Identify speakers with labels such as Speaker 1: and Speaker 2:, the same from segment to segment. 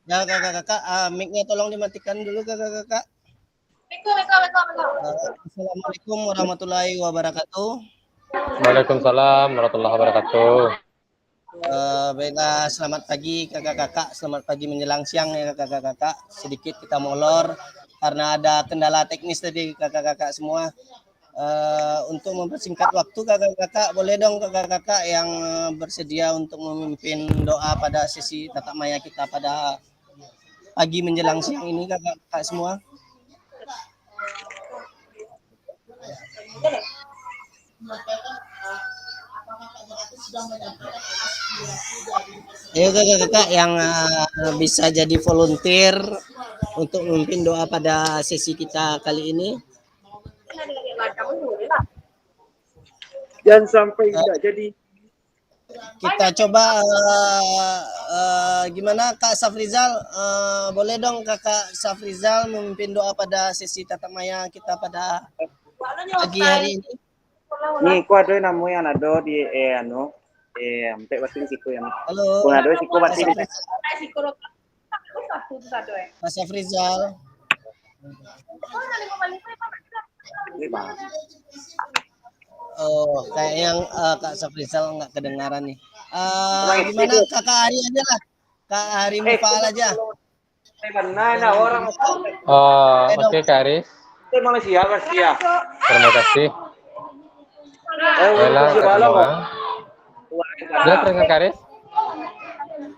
Speaker 1: Ya kakak-kakak, mic-nya tolong dimatikan dulu kakak-kakak. Assalamualaikum warahmatullahi wabarakatuh.
Speaker 2: Waalaikumsalam warahmatullahi wabarakatuh.
Speaker 1: Baiklah, selamat pagi kakak-kakak, selamat pagi menjelang siang ya kakak-kakak. Sedikit kita molor karena ada kendala teknis tadi kakak-kakak semua. Untuk mempersingkat waktu kakak-kakak, boleh dong kakak-kakak yang bersedia untuk memimpin doa pada sesi tatap maya kita pada pagi menjelang siang ini kakak-kakak semua. Ayo kakak-kakak yang bisa jadi volunteer untuk memimpin doa pada sesi kita kali ini.
Speaker 3: Jangan sampai tidak jadi.
Speaker 1: Kita coba gimana Kak Safrizal, boleh dong Kakak Safrizal memimpin doa pada sesi tatap maya kita pada pagi hari ini.
Speaker 3: Nih, ku ada namanya nado di ampe batin siku yang.
Speaker 1: Halo.
Speaker 3: Ku nado siku batin.
Speaker 1: Kak Safrizal. Oh, kayak yang Kak Safrizal nggak kedengaran nih. Gimana Kakak Ari aja lah. Kak Ari Mufaal aja.
Speaker 3: Mana orang?
Speaker 2: Oke, Kak Aris.
Speaker 3: Malaysia.
Speaker 2: Terima kasih. Baiklah, Kak semua. Sudah terdengar Kak Aris?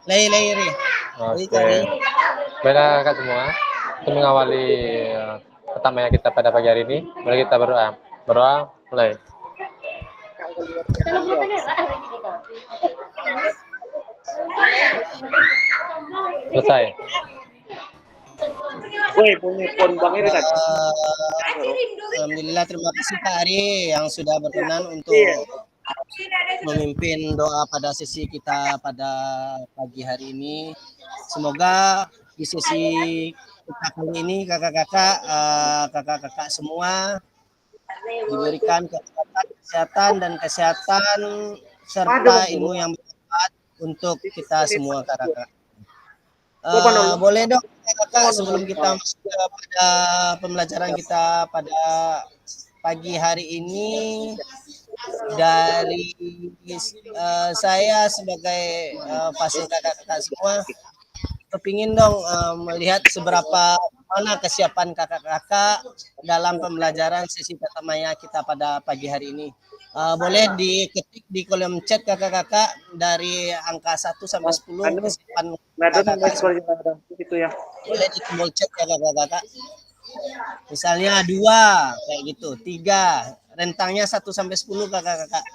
Speaker 1: Lei.
Speaker 2: Oke. Baiklah, Kak semua. Untuk mengawali tatap maya kita pada pagi hari ini, mari kita berdoa. Berdoa, mulai. Selesai.
Speaker 1: Alhamdulillah, terima kasih Kak Ari yang sudah berkenan untuk memimpin doa pada sesi kita pada pagi hari ini. Semoga di sesi kita kali ini kakak-kakak semua diberikan kesehatan serta ilmu yang bermanfaat untuk kita semua kakak-kakak. Boleh dong kakak sebelum kita masuk pada pembelajaran kita pada pagi hari ini, dari saya sebagai pasien kakak-kakak semua kepingin dong melihat seberapa mana kesiapan kakak-kakak dalam pembelajaran sesi tatap maya kita pada pagi hari ini. Boleh diketik di kolom chat kakak-kakak dari angka 1 sampai 10 kesiapan kakak-kakak. Boleh di tombol chat kakak-kakak. Misalnya 2 kayak gitu, 3, rentangnya 1 sampai 10 kakak-kakak.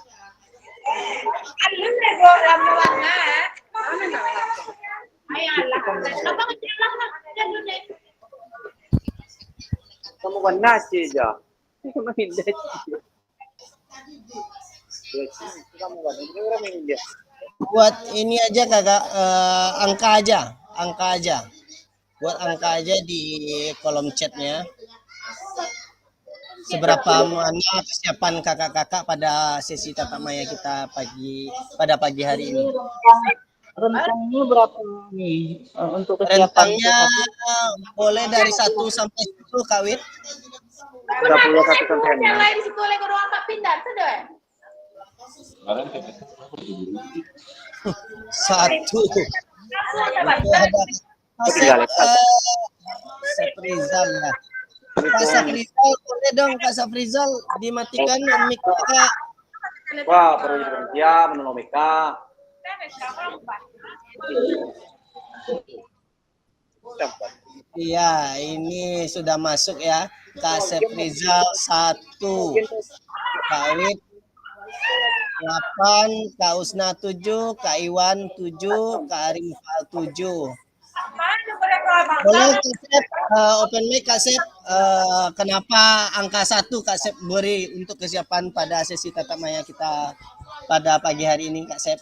Speaker 3: Kamu kan nasi aja.
Speaker 1: Buat ini aja kakak, angka aja. Buat angka aja di kolom chatnya. Seberapa mana kesiapan kakak-kakak pada sesi tatap maya kita pada pagi hari ini.
Speaker 4: Rentangnya berapa nih untuk kesiapan?
Speaker 1: Rentangnya boleh dari 1 sampai 10 Kak Wit.
Speaker 3: 31 sampai 6.
Speaker 1: Satu. Safrizal ya. Kak Safrizal, boleh dong Kak Safrizal dimatikan mic-nya.
Speaker 3: Wah, perlu kerja menolong mereka.
Speaker 1: Iya, ini sudah masuk ya. Kak Safrizal 1, Kak Wit 8, Kak Usna 7, Kak Iwan 7, Kak Arimfal 7. Boleh Kak Sep, open mic Kak Sep, kenapa angka 1 Kak Sep beri untuk kesiapan pada sesi tatap maya kita pada pagi hari ini Kak Sep?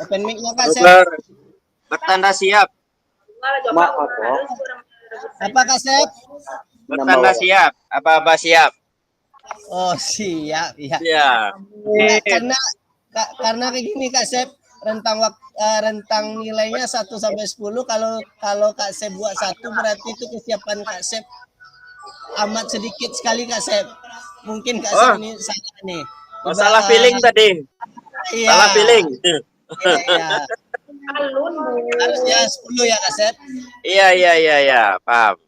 Speaker 1: Open mic-nya Kak Sep.
Speaker 5: Bertanda siap.
Speaker 1: Apa Kak Sep?
Speaker 5: Bertanda siap. Apa-apa siap.
Speaker 1: Oh siap ya.
Speaker 5: Siap.
Speaker 1: karena kayak gini Kak Sep, rentang nilainya 1 sampai 10. Kalau Kak Sep buat 1 berarti itu kesiapan Kak Sep amat sedikit sekali Kak Sep. Mungkin Kak Sep ini salah nih.
Speaker 5: Oh, salah feeling tadi.
Speaker 1: Iya.
Speaker 5: Salah feeling.
Speaker 1: Iya. Harusnya 10 ya Kak Sep.
Speaker 5: Iya, paham.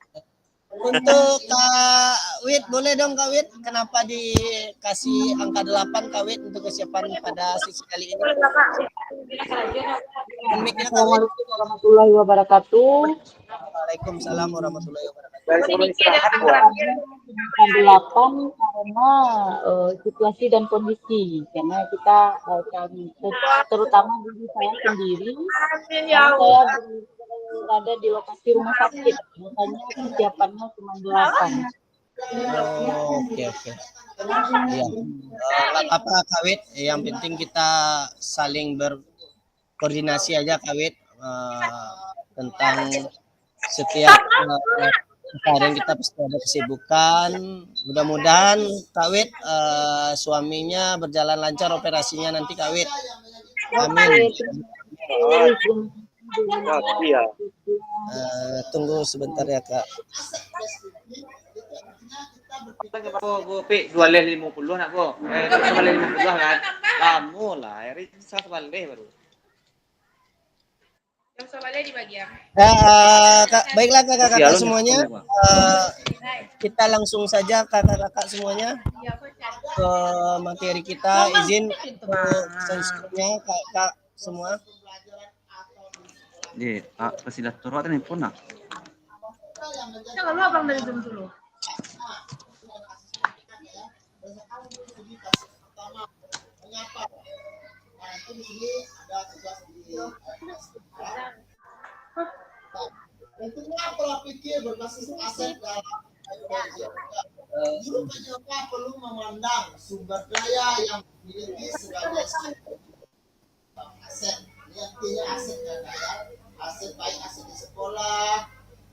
Speaker 1: Untuk Kak Wit, boleh dong Kak Wit, kenapa dikasih angka 8 Kak Wit untuk kesiapan pada sesi kali ini? Mic-nya Kak Wit.
Speaker 4: Assalamualaikum warahmatullahi wabarakatuh.
Speaker 1: Waalaikumsalam warahmatullahi wabarakatuh.
Speaker 3: Dari sebelum istirahat gua.
Speaker 4: 8 karena situasi dan kondisi, karena kita terutama diri saya sendiri, karena saya berada di lokasi rumah sakit, makanya kesiapannya cuma 8.
Speaker 1: Oh, oke. Iya. Nggak apa Kak Wit, yang penting kita saling berkoordinasi aja Kak Wit, tentang setiap kemarin kita pasti ada kesibukan. Mudah-mudahan Kak Wit suaminya berjalan lancar operasinya nanti Kak Wit. Amin.
Speaker 3: Iya.
Speaker 1: Tunggu sebentar ya Kak.
Speaker 6: Bu, Pi, 250 nak, Bu. 250 kan? Kamu lah, Eri bisa balik baru.
Speaker 7: Yang soalnya di bagian.
Speaker 1: Baiklah kakak-kakak semuanya, kita langsung saja kakak-kakak semuanya ke materi kita. Izin untuk sensornya kakak semua.
Speaker 6: Di, persilaturahmi pun nak.
Speaker 7: Jangan lu abang dari Zoom dulu.
Speaker 8: Tentunya pola pikir berbasis aset dalam Guru PJOK perlu memandang sumber daya yang dimiliki sebagai aset. Ini artinya aset daya, aset baik aset di sekolah,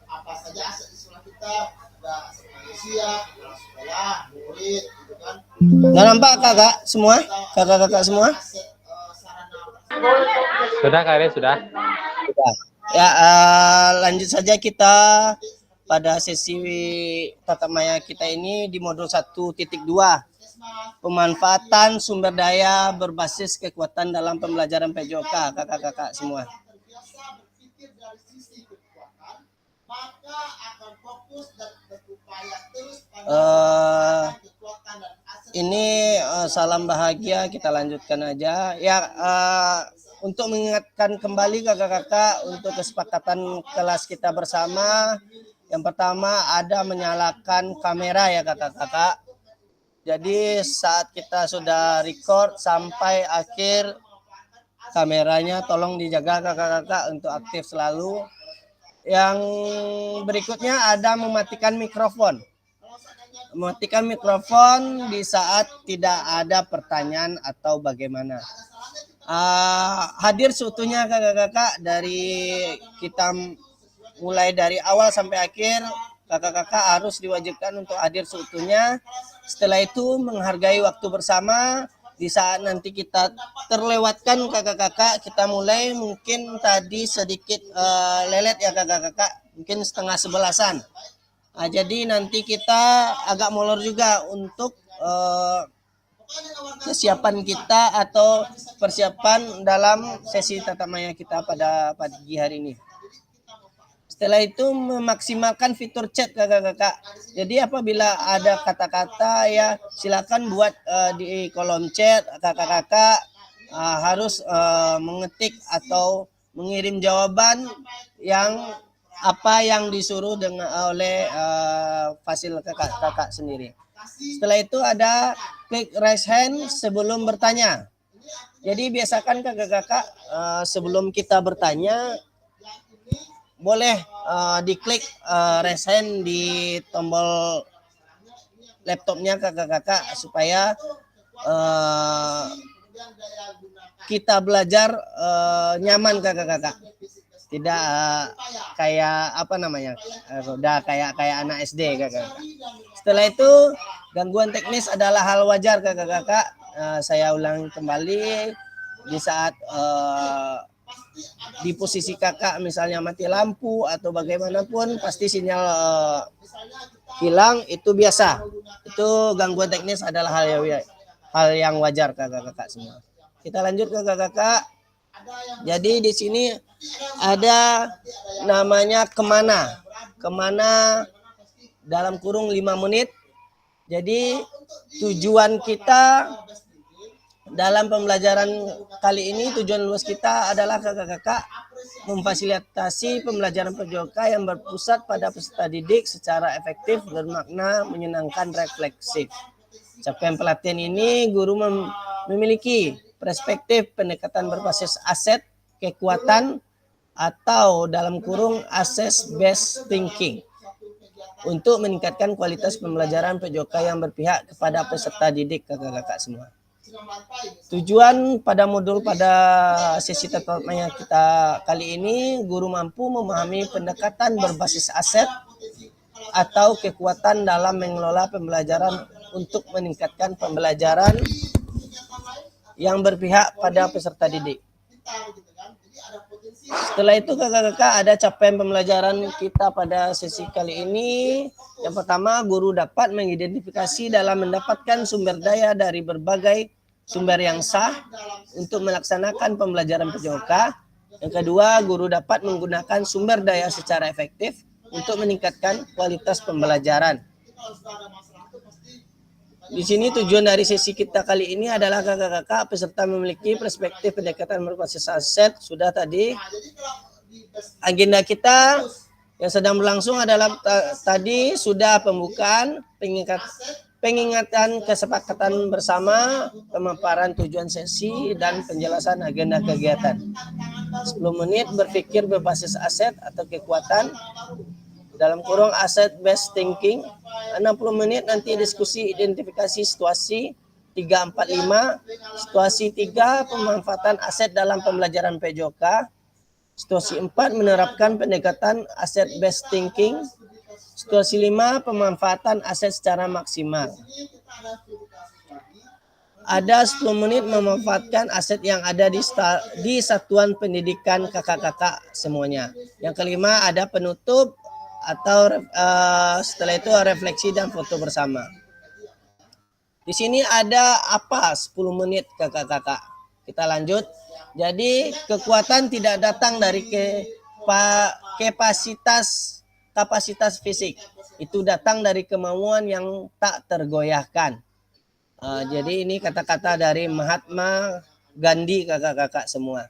Speaker 8: apa saja aset di sekolah kita, ada aset manusia, kepala sekolah, murid, gitu kan.
Speaker 1: Nggak nampak kakak semua, kakak-kakak semua?
Speaker 2: Sudah Kak Eri, sudah.
Speaker 1: Ya, lanjut saja kita pada sesi tatap maya kita ini di modul 1.2. Pemanfaatan sumber daya berbasis kekuatan dalam pembelajaran PJOK, kakak-kakak semua. Ini salam bahagia, kita lanjutkan aja. Ya, untuk mengingatkan kembali kakak-kakak untuk kesepakatan kelas kita bersama. Yang pertama ada menyalakan kamera ya kakak-kakak. Jadi saat kita sudah record sampai akhir, kameranya tolong dijaga kakak-kakak untuk aktif selalu. Yang berikutnya ada mematikan mikrofon. Mematikan mikrofon di saat tidak ada pertanyaan atau bagaimana. Hadir seutuhnya kakak-kakak, dari kita mulai dari awal sampai akhir, kakak-kakak harus diwajibkan untuk hadir seutuhnya. Setelah itu menghargai waktu bersama. Di saat nanti kita terlewatkan kakak-kakak, kita mulai mungkin tadi sedikit lelet ya kakak-kakak, mungkin 10:30. Jadi nanti kita agak molor juga untuk kesiapan kita atau persiapan dalam sesi tatap maya kita pada pagi hari ini. Setelah itu memaksimalkan fitur chat kakak-kakak. Jadi apabila ada kata-kata ya silakan buat di kolom chat, kakak-kakak harus mengetik atau mengirim jawaban yang apa yang disuruh oleh fasil kakak sendiri. Setelah itu ada klik raise hand sebelum bertanya. Jadi biasakan kakak-kakak sebelum kita bertanya boleh diklik raise hand di tombol laptopnya kakak-kakak supaya kita belajar nyaman kakak-kakak. Tidak kayak apa namanya, udah kayak anak SD kakak-kakak. Setelah itu gangguan teknis adalah hal wajar kakak-kakak. Saya ulang kembali, di saat di posisi kakak misalnya mati lampu atau bagaimanapun pasti sinyal hilang, itu biasa. Itu gangguan teknis adalah hal yang wajar kakak-kakak semua. Kita lanjut kakak-kakak. Jadi di sini ada namanya kemana. Kemana dalam kurung 5 menit. Jadi tujuan kita dalam pembelajaran kali ini, tujuan luas kita adalah kakak-kakak memfasilitasi pembelajaran PJOK yang berpusat pada peserta didik secara efektif, bermakna, menyenangkan, refleksif. Capaian pelatihan ini, guru memiliki perspektif pendekatan berbasis aset, kekuatan, atau dalam kurung assess based thinking untuk meningkatkan kualitas pembelajaran PJOK yang berpihak kepada peserta didik kakak-kakak semua. Tujuan pada modul pada sesi pertama kita kali ini, guru mampu memahami pendekatan berbasis aset atau kekuatan dalam mengelola pembelajaran untuk meningkatkan pembelajaran yang berpihak pada peserta didik. Setelah itu kakak-kakak ada capaian pembelajaran kita pada sesi kali ini. Yang pertama, guru dapat mengidentifikasi dalam mendapatkan sumber daya dari berbagai sumber yang sah untuk melaksanakan pembelajaran PJOK. Yang kedua, guru dapat menggunakan sumber daya secara efektif untuk meningkatkan kualitas pembelajaran. Di sini tujuan dari sesi kita kali ini adalah kakak-kakak peserta memiliki perspektif pendekatan berbasis aset. Sudah tadi. Agenda kita yang sedang berlangsung adalah tadi sudah pembukaan, pengingatan kesepakatan bersama, pemaparan tujuan sesi, dan penjelasan agenda kegiatan. 10 menit berpikir berbasis aset atau kekuatan, dalam kurung asset based thinking. 60 menit nanti diskusi identifikasi situasi 345. Situasi 3, pemanfaatan aset dalam pembelajaran PJOK. Situasi 4, menerapkan pendekatan asset based thinking. Situasi 5, pemanfaatan aset secara maksimal. Ada 10 menit memanfaatkan aset yang ada di satuan pendidikan kakak-kakak semuanya. Yang kelima ada penutup atau setelah itu refleksi dan foto bersama. Di sini ada apa 10 menit kakak-kakak. Kita lanjut. Jadi kekuatan tidak datang dari kapasitas fisik. Itu datang dari kemauan yang tak tergoyahkan. Jadi ini kata-kata dari Mahatma Gandhi kakak-kakak semua.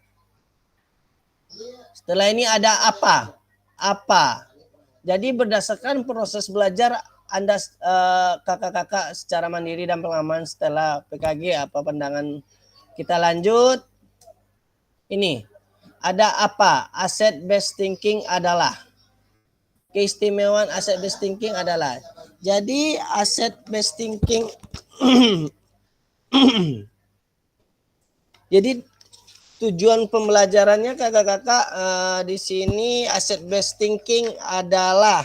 Speaker 1: Setelah ini ada apa? Apa? Jadi berdasarkan proses belajar Anda kakak-kakak secara mandiri dan pengalaman setelah PKG, apa pandangan kita lanjut? Ini ada apa? Asset based thinking adalah keistimewaan asset based thinking adalah. Jadi asset based thinking jadi tujuan pembelajarannya kakak-kakak di sini asset based thinking adalah,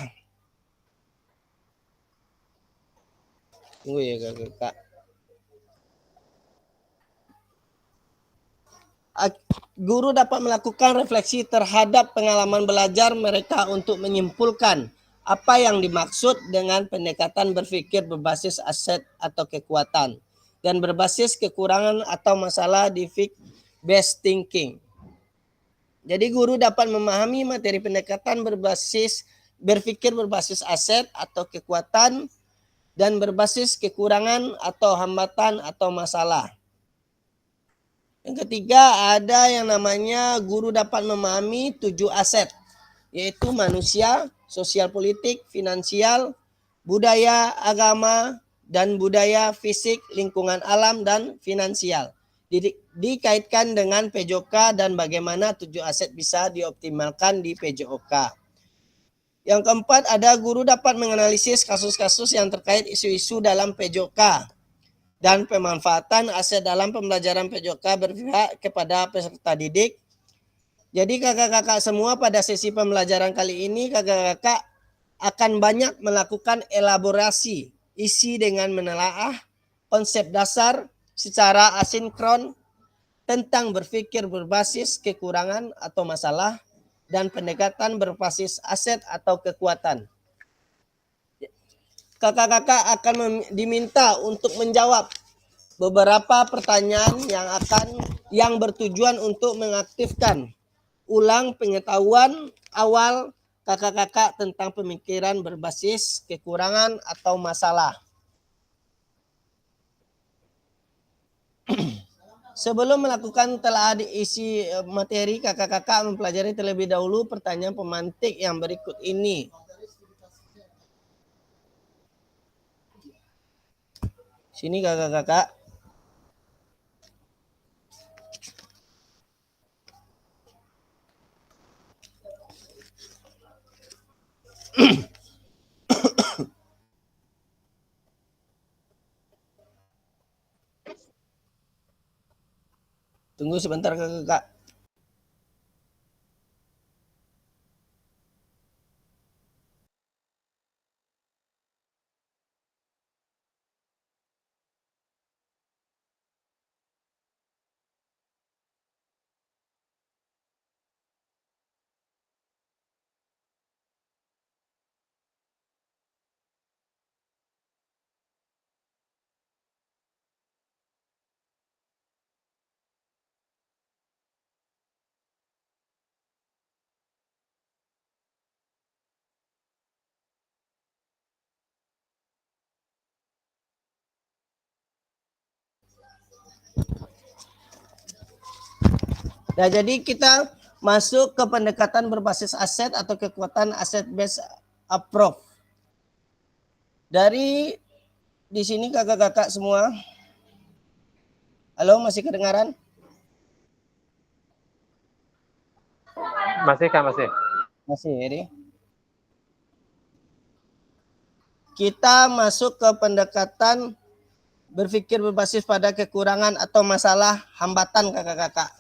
Speaker 1: tunggu ya kakak-kakak. Guru dapat melakukan refleksi terhadap pengalaman belajar mereka untuk menyimpulkan apa yang dimaksud dengan pendekatan berpikir berbasis aset atau kekuatan dan berbasis kekurangan atau masalah di based thinking. Jadi guru dapat memahami materi pendekatan berpikir berbasis aset atau kekuatan dan berbasis kekurangan atau hambatan atau masalah. Yang ketiga ada yang namanya guru dapat memahami 7 aset, yaitu manusia, sosial politik, finansial, budaya, agama, dan budaya, fisik, lingkungan alam, dan finansial. Dikaitkan dengan PJOK dan bagaimana 7 aset bisa dioptimalkan di PJOK. Yang keempat ada guru dapat menganalisis kasus-kasus yang terkait isu-isu dalam PJOK dan pemanfaatan aset dalam pembelajaran PJOK berpihak kepada peserta didik. Jadi kakak-kakak semua pada sesi pembelajaran kali ini kakak-kakak akan banyak melakukan elaborasi isi dengan menelaah konsep dasar secara asinkron, tentang berpikir berbasis kekurangan atau masalah, dan pendekatan berbasis aset atau kekuatan. Kakak-kakak akan diminta untuk menjawab beberapa pertanyaan yang bertujuan untuk mengaktifkan ulang pengetahuan awal kakak-kakak tentang pemikiran berbasis kekurangan atau masalah. Sebelum melakukan telah diisi materi, kakak-kakak mempelajari terlebih dahulu pertanyaan pemantik yang berikut ini. Sini kakak-kakak. Tunggu sebentar kakak. Nah, jadi kita masuk ke pendekatan berbasis aset atau kekuatan asset based approach. Dari di sini kakak-kakak semua. Halo, masih kedengaran?
Speaker 2: Masih Kak, masih.
Speaker 1: Masih, jadi. Kita masuk ke pendekatan berpikir berbasis pada kekurangan atau masalah hambatan kakak-kakak.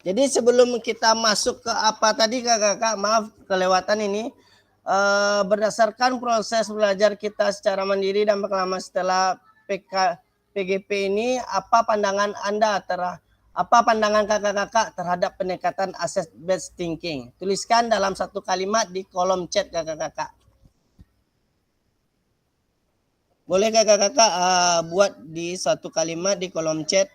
Speaker 1: Jadi sebelum kita masuk ke apa tadi kakak-kakak, maaf kelewatan ini. Berdasarkan proses belajar kita secara mandiri dan berkelama setelah PGP ini, apa pandangan Anda apa pandangan kakak-kakak terhadap pendekatan asset based thinking? Tuliskan dalam satu kalimat di kolom chat kakak-kakak. Boleh kakak-kakak buat di satu kalimat di kolom chat.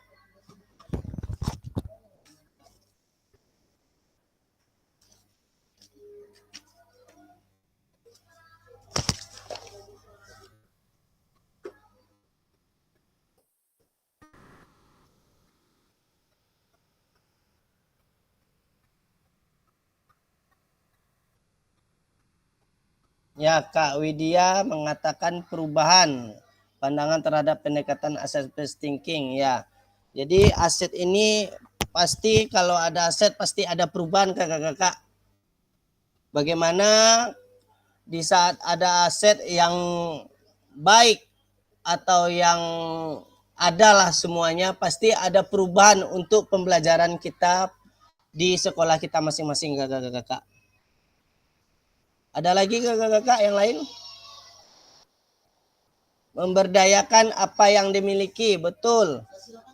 Speaker 1: Ya, Kak Widya mengatakan perubahan pandangan terhadap pendekatan asset based thinking. Ya, jadi aset ini pasti kalau ada aset pasti ada perubahan kakak-kakak. Bagaimana di saat ada aset yang baik atau yang adalah semuanya pasti ada perubahan untuk pembelajaran kita di sekolah kita masing-masing kakak-kakak. Ada lagi kakak-kakak yang lain? Memberdayakan apa yang dimiliki, betul.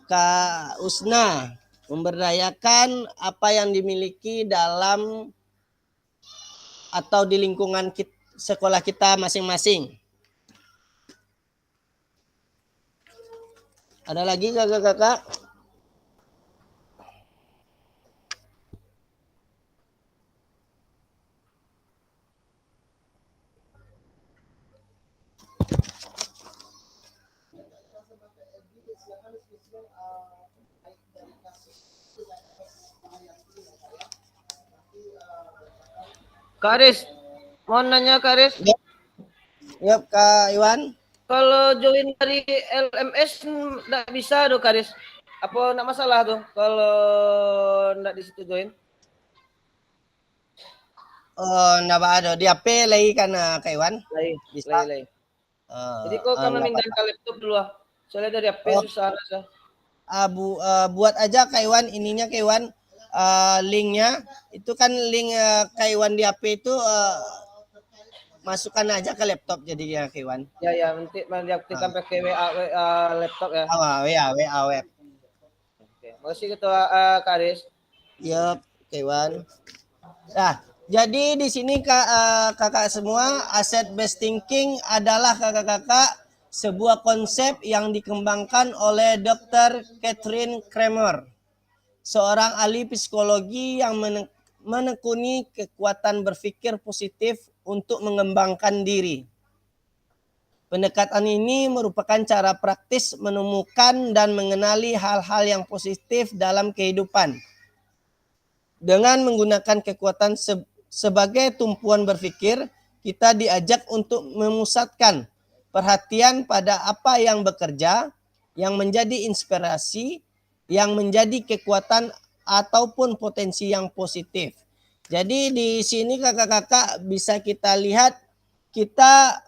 Speaker 1: Kak Usna, memberdayakan apa yang dimiliki dalam atau di lingkungan sekolah kita masing-masing. Ada lagi kakak-kakak?
Speaker 9: Kak Aris, mau nanya Kak Aris.
Speaker 1: Yap, Kak Iwan.
Speaker 9: Kalau join dari LMS nggak bisa dong Kak Aris? Apa nak masalah tuh kalau ndak disetujuin?
Speaker 1: Oh, ndak ada. Di HP lagi kan Kak Iwan?
Speaker 9: Lain,
Speaker 1: Bisa.
Speaker 9: lain. Jadi kau kami
Speaker 1: Ndak
Speaker 9: minta
Speaker 1: apa-apa.
Speaker 9: ke laptop dulu ah. Soalnya dari HP
Speaker 1: Oh.
Speaker 9: susah rasa.
Speaker 1: Buat aja Kak Iwan ininya Kak Iwan, linknya itu kan link Kak Iwan di HP itu masukkan aja ke laptop jadinya Kak Iwan.
Speaker 9: Ya nanti diaktifkan pakai WA laptop ya.
Speaker 1: WA web.
Speaker 9: Oke. Makasih Ketua Kak Aris.
Speaker 1: Yup, Kak Iwan. Nah, jadi di sini kakak semua, asset based thinking adalah kakak-kakak sebuah konsep yang dikembangkan oleh Dr. Catherine Kramer, seorang ahli psikologi yang menekuni kekuatan berpikir positif untuk mengembangkan diri. Pendekatan ini merupakan cara praktis menemukan dan mengenali hal-hal yang positif dalam kehidupan. Dengan menggunakan kekuatan sebagai tumpuan berpikir, kita diajak untuk memusatkan perhatian pada apa yang bekerja, yang menjadi inspirasi, yang menjadi kekuatan ataupun potensi yang positif. Jadi di sini kakak-kakak bisa kita lihat, kita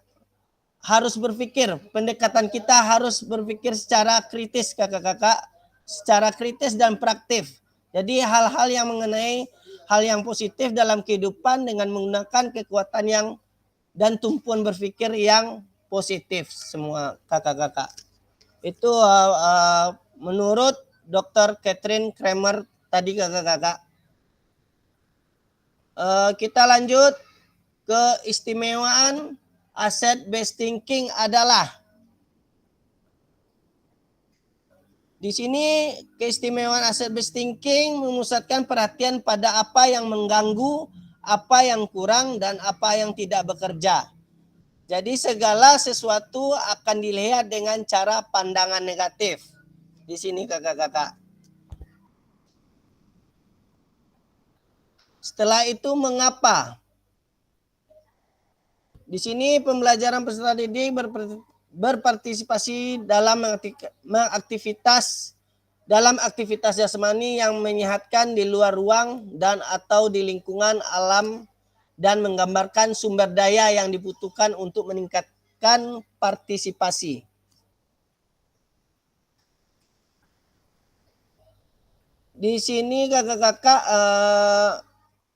Speaker 1: harus berpikir, pendekatan kita harus berpikir secara kritis kakak-kakak, secara kritis dan praktis. Jadi hal-hal yang mengenai hal yang positif dalam kehidupan dengan menggunakan kekuatan yang dan tumpuan berpikir yang positif semua kakak-kakak. Itu menurut Dr. Catherine Kramer tadi kakak-kakak. Kita lanjut ke istimewaan asset based thinking adalah, di sini keistimewaan asset based thinking memusatkan perhatian pada apa yang mengganggu, apa yang kurang, dan apa yang tidak bekerja. Jadi segala sesuatu akan dilihat dengan cara pandangan negatif. Di sini kakak-kakak. Setelah itu mengapa? Di sini pembelajaran peserta didik berpartisipasi dalam aktivitas jasmani yang menyehatkan di luar ruang dan atau di lingkungan alam dan menggambarkan sumber daya yang dibutuhkan untuk meningkatkan partisipasi. Di sini kakak-kakak,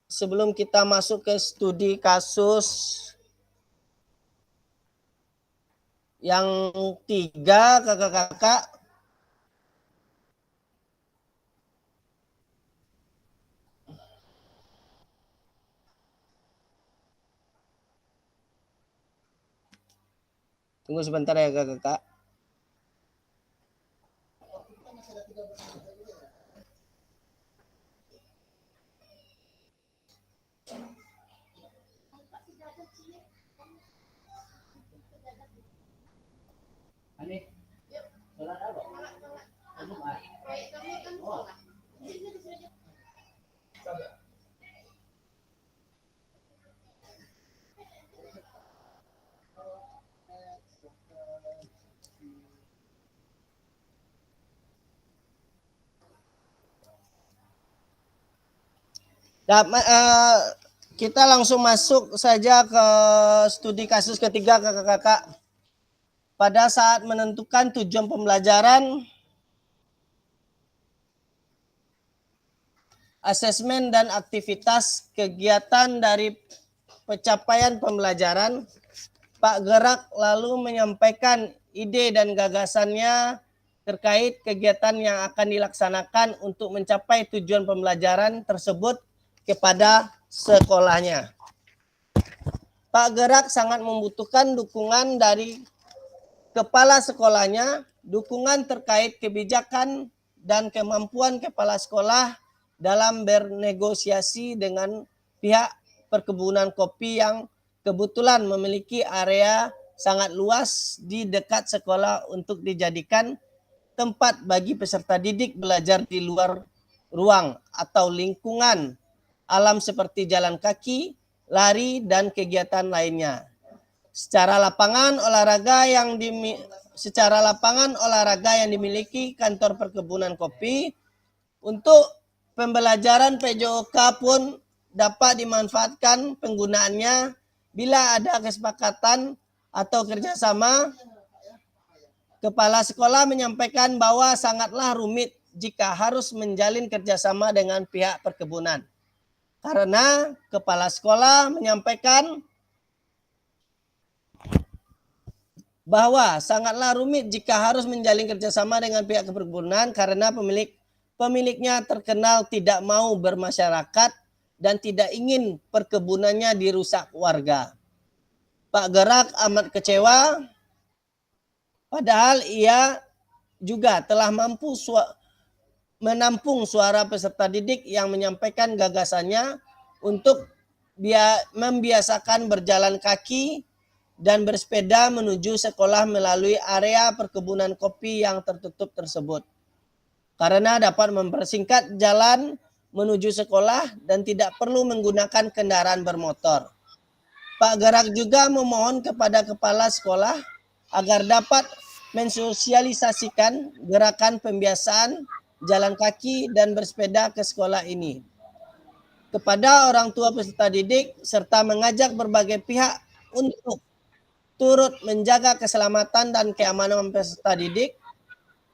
Speaker 1: sebelum kita masuk ke studi kasus yang 3 kakak-kakak, tunggu sebentar ya kakak-kakak. Kita langsung masuk saja ke studi kasus ketiga kakak-kakak. Pada saat menentukan tujuan pembelajaran, asesmen dan aktivitas kegiatan dari pencapaian pembelajaran, Pak Gerak lalu menyampaikan ide dan gagasannya terkait kegiatan yang akan dilaksanakan untuk mencapai tujuan pembelajaran tersebut kepada sekolahnya. Pak Gerak sangat membutuhkan dukungan dari kepala sekolahnya, dukungan terkait kebijakan dan kemampuan kepala sekolah dalam bernegosiasi dengan pihak perkebunan kopi yang kebetulan memiliki area sangat luas di dekat sekolah untuk dijadikan tempat bagi peserta didik belajar di luar ruang atau lingkungan alam seperti jalan kaki, lari, dan kegiatan lainnya. Secara lapangan, olahraga yang secara lapangan olahraga yang dimiliki kantor perkebunan kopi untuk pembelajaran PJOK pun dapat dimanfaatkan penggunaannya bila ada kesepakatan atau kerjasama. Kepala sekolah menyampaikan bahwa sangatlah rumit jika harus menjalin kerjasama dengan pihak perkebunan. Karena kepala sekolah menyampaikan bahwa sangatlah rumit jika harus menjalin kerjasama dengan pihak perkebunan karena pemiliknya terkenal tidak mau bermasyarakat dan tidak ingin perkebunannya dirusak warga. Pak Gerak amat kecewa, padahal ia juga telah mampu menampung suara peserta didik yang menyampaikan gagasannya untuk membiasakan berjalan kaki dan bersepeda menuju sekolah melalui area perkebunan kopi yang tertutup tersebut. Karena dapat mempersingkat jalan menuju sekolah dan tidak perlu menggunakan kendaraan bermotor. Pak Gerak juga memohon kepada kepala sekolah agar dapat mensosialisasikan gerakan pembiasaan jalan kaki dan bersepeda ke sekolah ini kepada orang tua peserta didik serta mengajak berbagai pihak untuk turut menjaga keselamatan dan keamanan peserta didik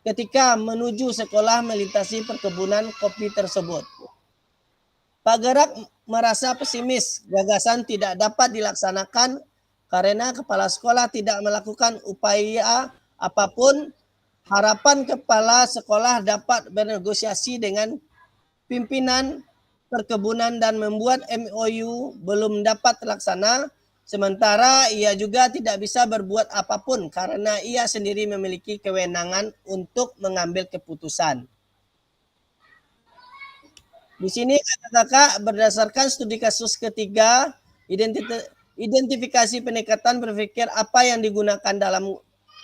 Speaker 1: ketika menuju sekolah melintasi perkebunan kopi tersebut. Pak Gerak merasa pesimis gagasan tidak dapat dilaksanakan karena kepala sekolah tidak melakukan upaya apapun. Harapan kepala sekolah dapat bernegosiasi dengan pimpinan perkebunan dan membuat MOU belum dapat terlaksana. Sementara ia juga tidak bisa berbuat apapun karena ia sendiri memiliki kewenangan untuk mengambil keputusan. Di sini kakak-kakak berdasarkan studi kasus ketiga, identifikasi pendekatan berpikir apa yang digunakan dalam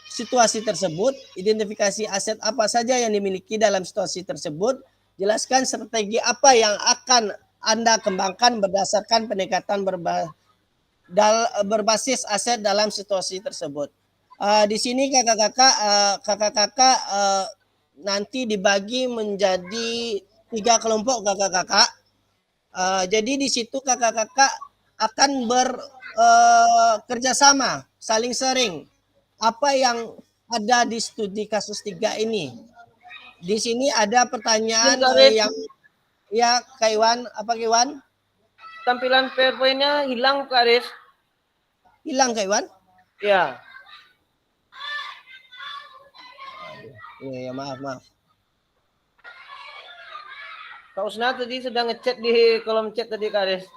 Speaker 1: situasi tersebut, identifikasi aset apa saja yang dimiliki dalam situasi tersebut, jelaskan strategi apa yang akan Anda kembangkan berdasarkan pendekatan berbasis aset dalam situasi tersebut. Di sini kakak-kakak nanti dibagi menjadi 3 kelompok kakak-kakak. Jadi di situ kakak-kakak akan bekerjasama, saling sharing apa yang ada di studi kasus 3 ini. Di sini ada pertanyaan yang ya Kak Iwan, apa Kak Iwan?
Speaker 9: Tampilan PowerPoint-nya hilang Kak Aris.
Speaker 1: Hilang Kak Iwan?
Speaker 9: Ya.
Speaker 1: Ya, maaf.
Speaker 9: Kak Usna tadi sedang ngechat di kolom chat tadi Kak Aris.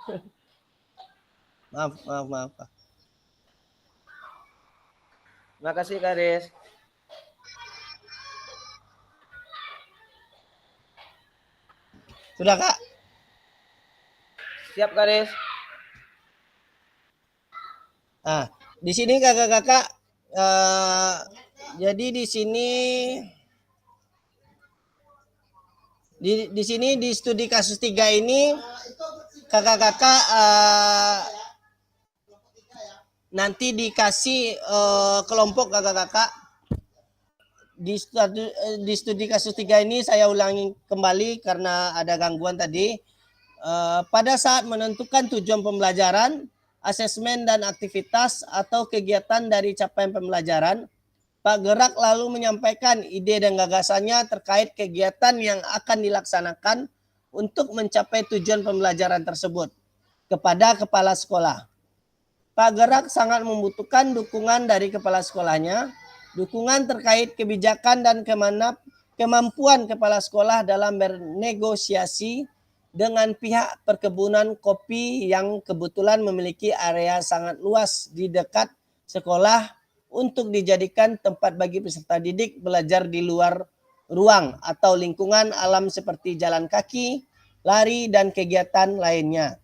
Speaker 1: Maaf.
Speaker 9: Makasih Kak Aris.
Speaker 1: Sudah Kak?
Speaker 9: Siap Kak Aris.
Speaker 1: Di sini kakak-kakak jadi di sini di studi kasus 3 ini kakak-kakak nanti dikasih kelompok kakak-kakak di studi kasus 3 ini. Saya ulangi kembali karena ada gangguan tadi. Pada saat menentukan tujuan pembelajaran, asesmen dan aktivitas atau kegiatan dari capaian pembelajaran, Pak Gerak lalu menyampaikan ide dan gagasannya terkait kegiatan yang akan dilaksanakan untuk mencapai tujuan pembelajaran tersebut kepada kepala sekolah. Pak Gerak sangat membutuhkan dukungan dari kepala sekolahnya, dukungan terkait kebijakan dan kemampuan kepala sekolah dalam bernegosiasi dengan pihak perkebunan kopi yang kebetulan memiliki area sangat luas di dekat sekolah untuk dijadikan tempat bagi peserta didik belajar di luar ruang atau lingkungan alam seperti jalan kaki, lari, dan kegiatan lainnya.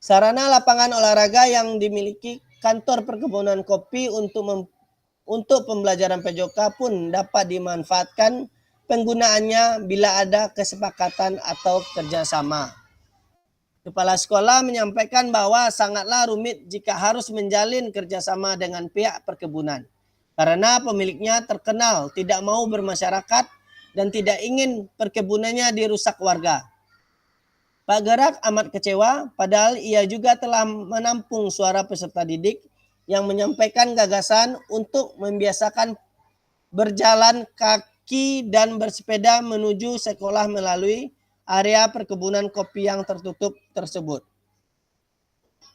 Speaker 1: Sarana lapangan olahraga yang dimiliki kantor perkebunan kopi untuk pembelajaran PJOK pun dapat dimanfaatkan penggunaannya bila ada kesepakatan atau kerjasama. Kepala sekolah menyampaikan bahwa sangatlah rumit jika harus menjalin kerjasama dengan pihak perkebunan. karena pemiliknya terkenal tidak mau bermasyarakat dan tidak ingin perkebunannya dirusak warga. Pak Gerak amat kecewa, padahal ia juga telah menampung suara peserta didik yang menyampaikan gagasan untuk membiasakan berjalan kaki dan bersepeda menuju sekolah melalui area perkebunan kopi yang tertutup tersebut.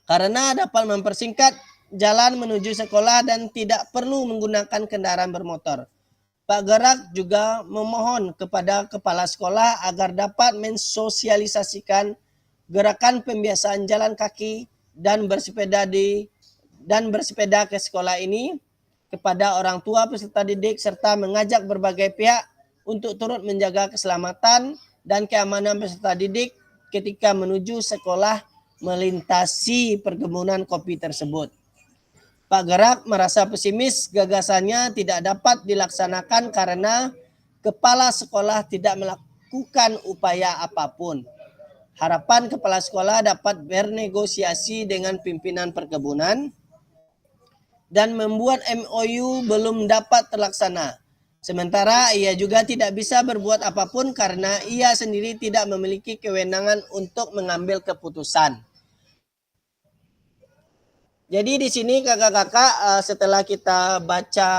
Speaker 1: Karena dapat mempersingkat jalan menuju sekolah dan tidak perlu menggunakan kendaraan bermotor. Pak Gerak juga memohon kepada kepala sekolah agar dapat mensosialisasikan gerakan pembiasaan jalan kaki dan bersepeda ke sekolah ini kepada orang tua peserta didik serta mengajak berbagai pihak untuk turut menjaga keselamatan dan keamanan peserta didik ketika menuju sekolah melintasi perkebunan kopi tersebut. Pak Gerak merasa pesimis gagasannya tidak dapat dilaksanakan karena kepala sekolah tidak melakukan upaya apapun. Harapan kepala sekolah dapat bernegosiasi dengan pimpinan perkebunan dan membuat MOU belum dapat terlaksana. Sementara ia juga tidak bisa berbuat apapun karena ia sendiri tidak memiliki kewenangan untuk mengambil keputusan. Jadi di sini kakak-kakak setelah kita baca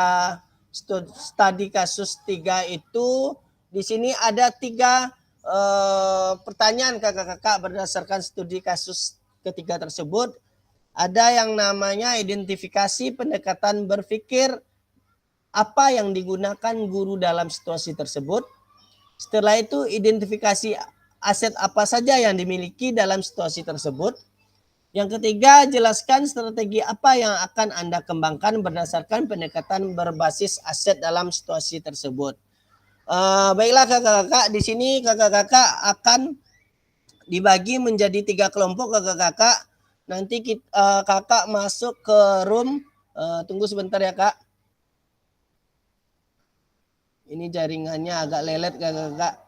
Speaker 1: studi kasus 3 itu, di sini ada 3 pertanyaan kakak-kakak berdasarkan studi kasus ketiga tersebut. Ada yang namanya identifikasi pendekatan berpikir apa yang digunakan guru dalam situasi tersebut. Setelah itu identifikasi aset apa saja yang dimiliki dalam situasi tersebut. Yang ketiga, jelaskan strategi apa yang akan Anda kembangkan berdasarkan pendekatan berbasis aset dalam situasi tersebut. Baiklah kakak-kakak, di sini kakak-kakak akan dibagi menjadi 3 kelompok kakak-kakak. Nanti kakak masuk ke room. Tunggu sebentar ya kak. Ini jaringannya agak lelet kakak-kakak.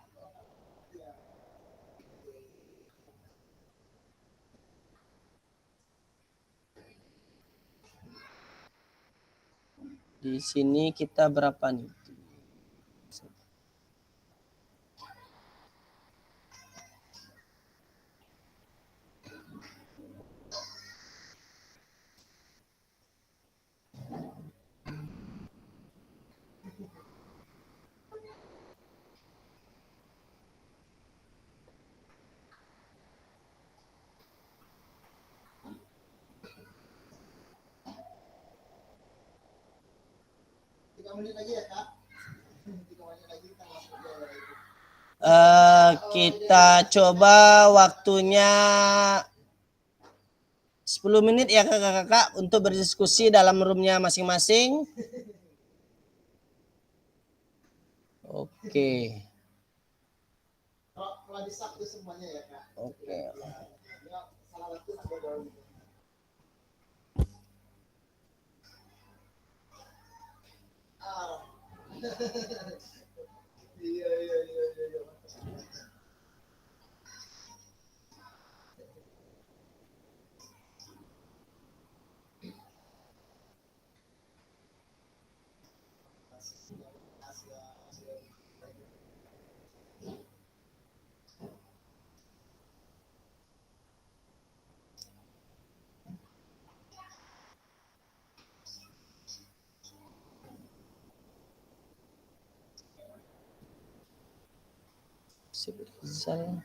Speaker 1: Di sini kita berapa nih? Kita coba waktunya 10 menit ya kakak-kakak untuk berdiskusi dalam roomnya masing-masing. Oke. Oke. Rizal.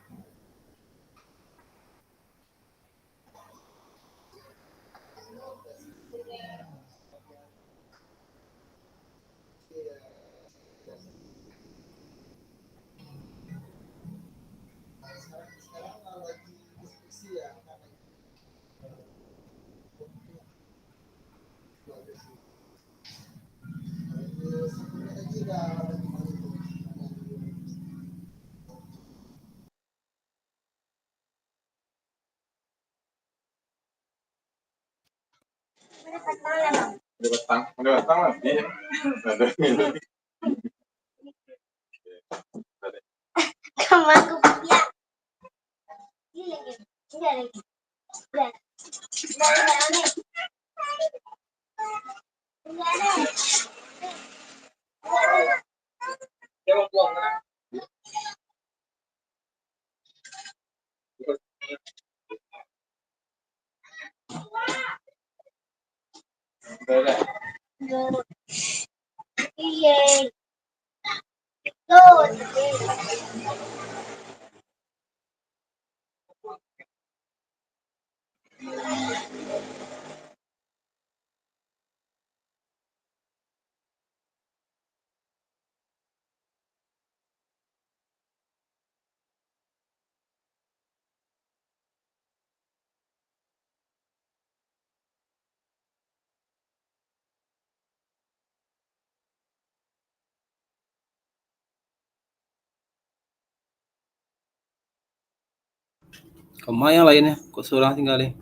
Speaker 10: Udah datang lagi.
Speaker 8: Kamu ya. Ini lagi. Udah. Iya.
Speaker 9: Kamu yang lainnya, kok seorang tinggalin?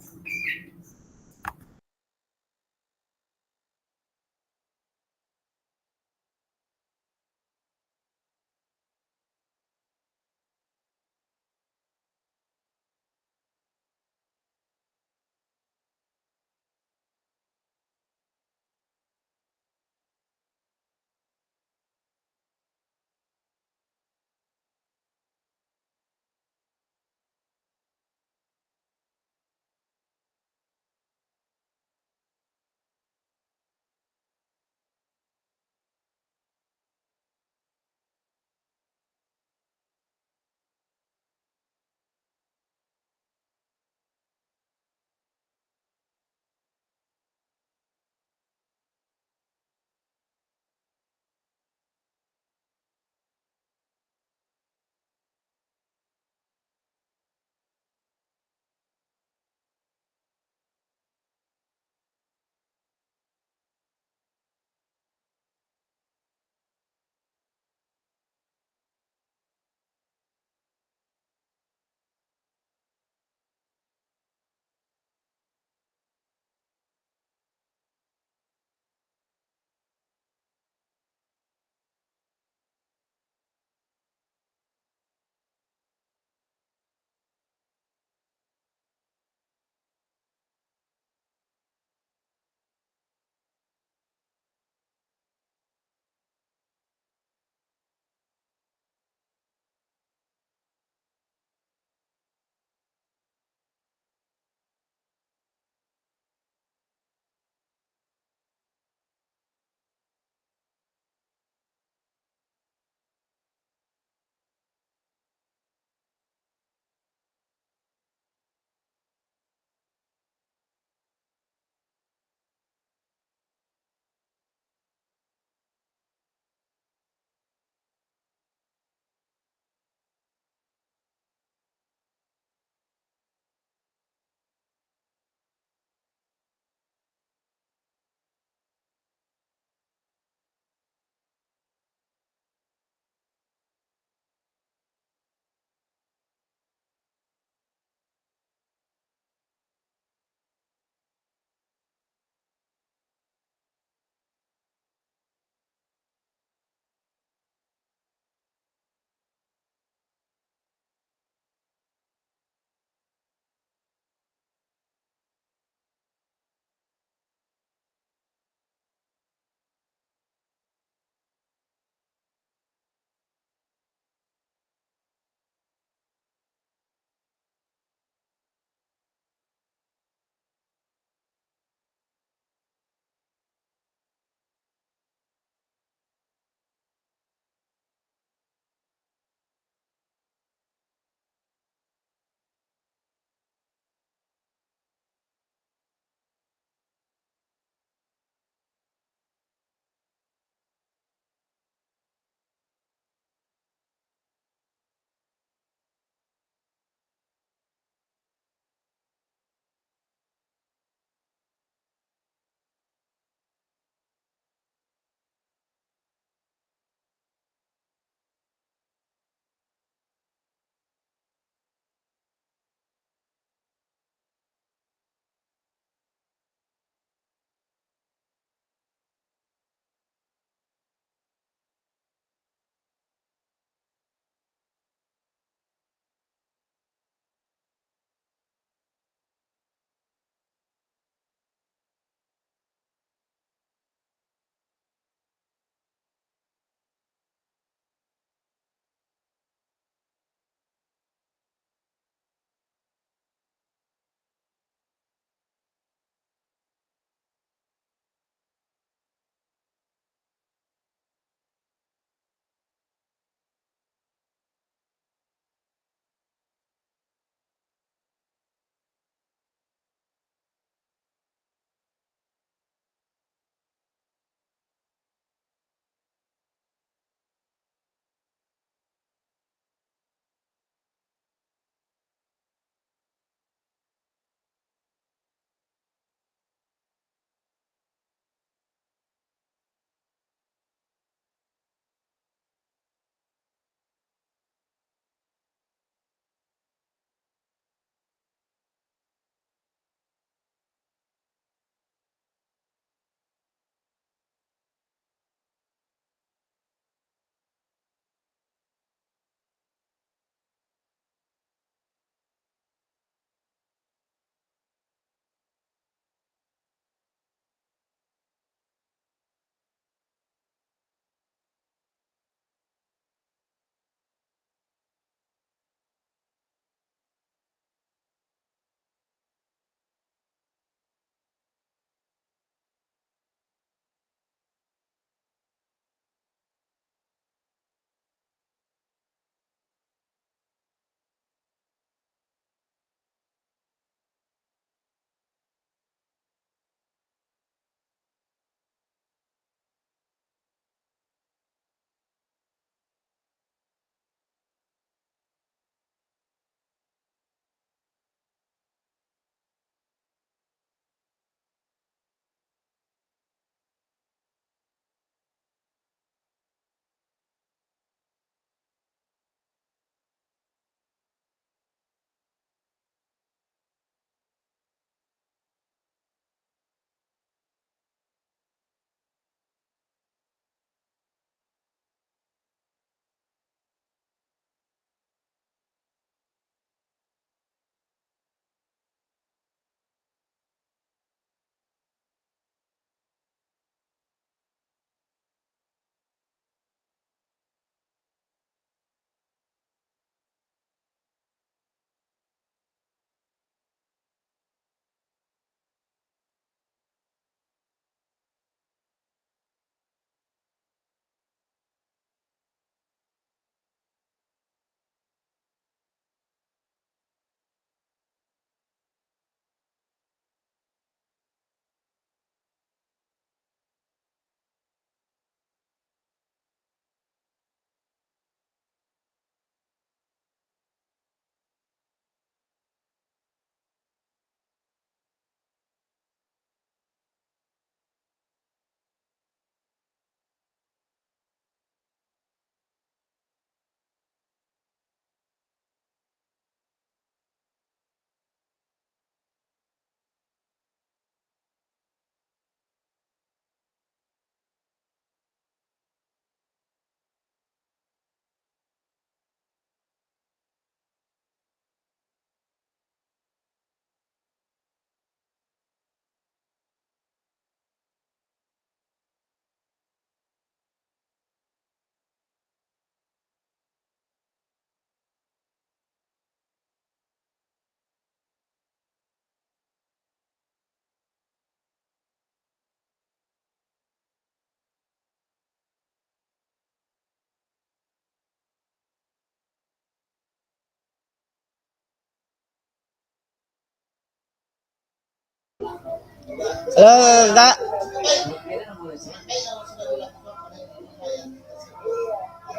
Speaker 1: Halo Kak.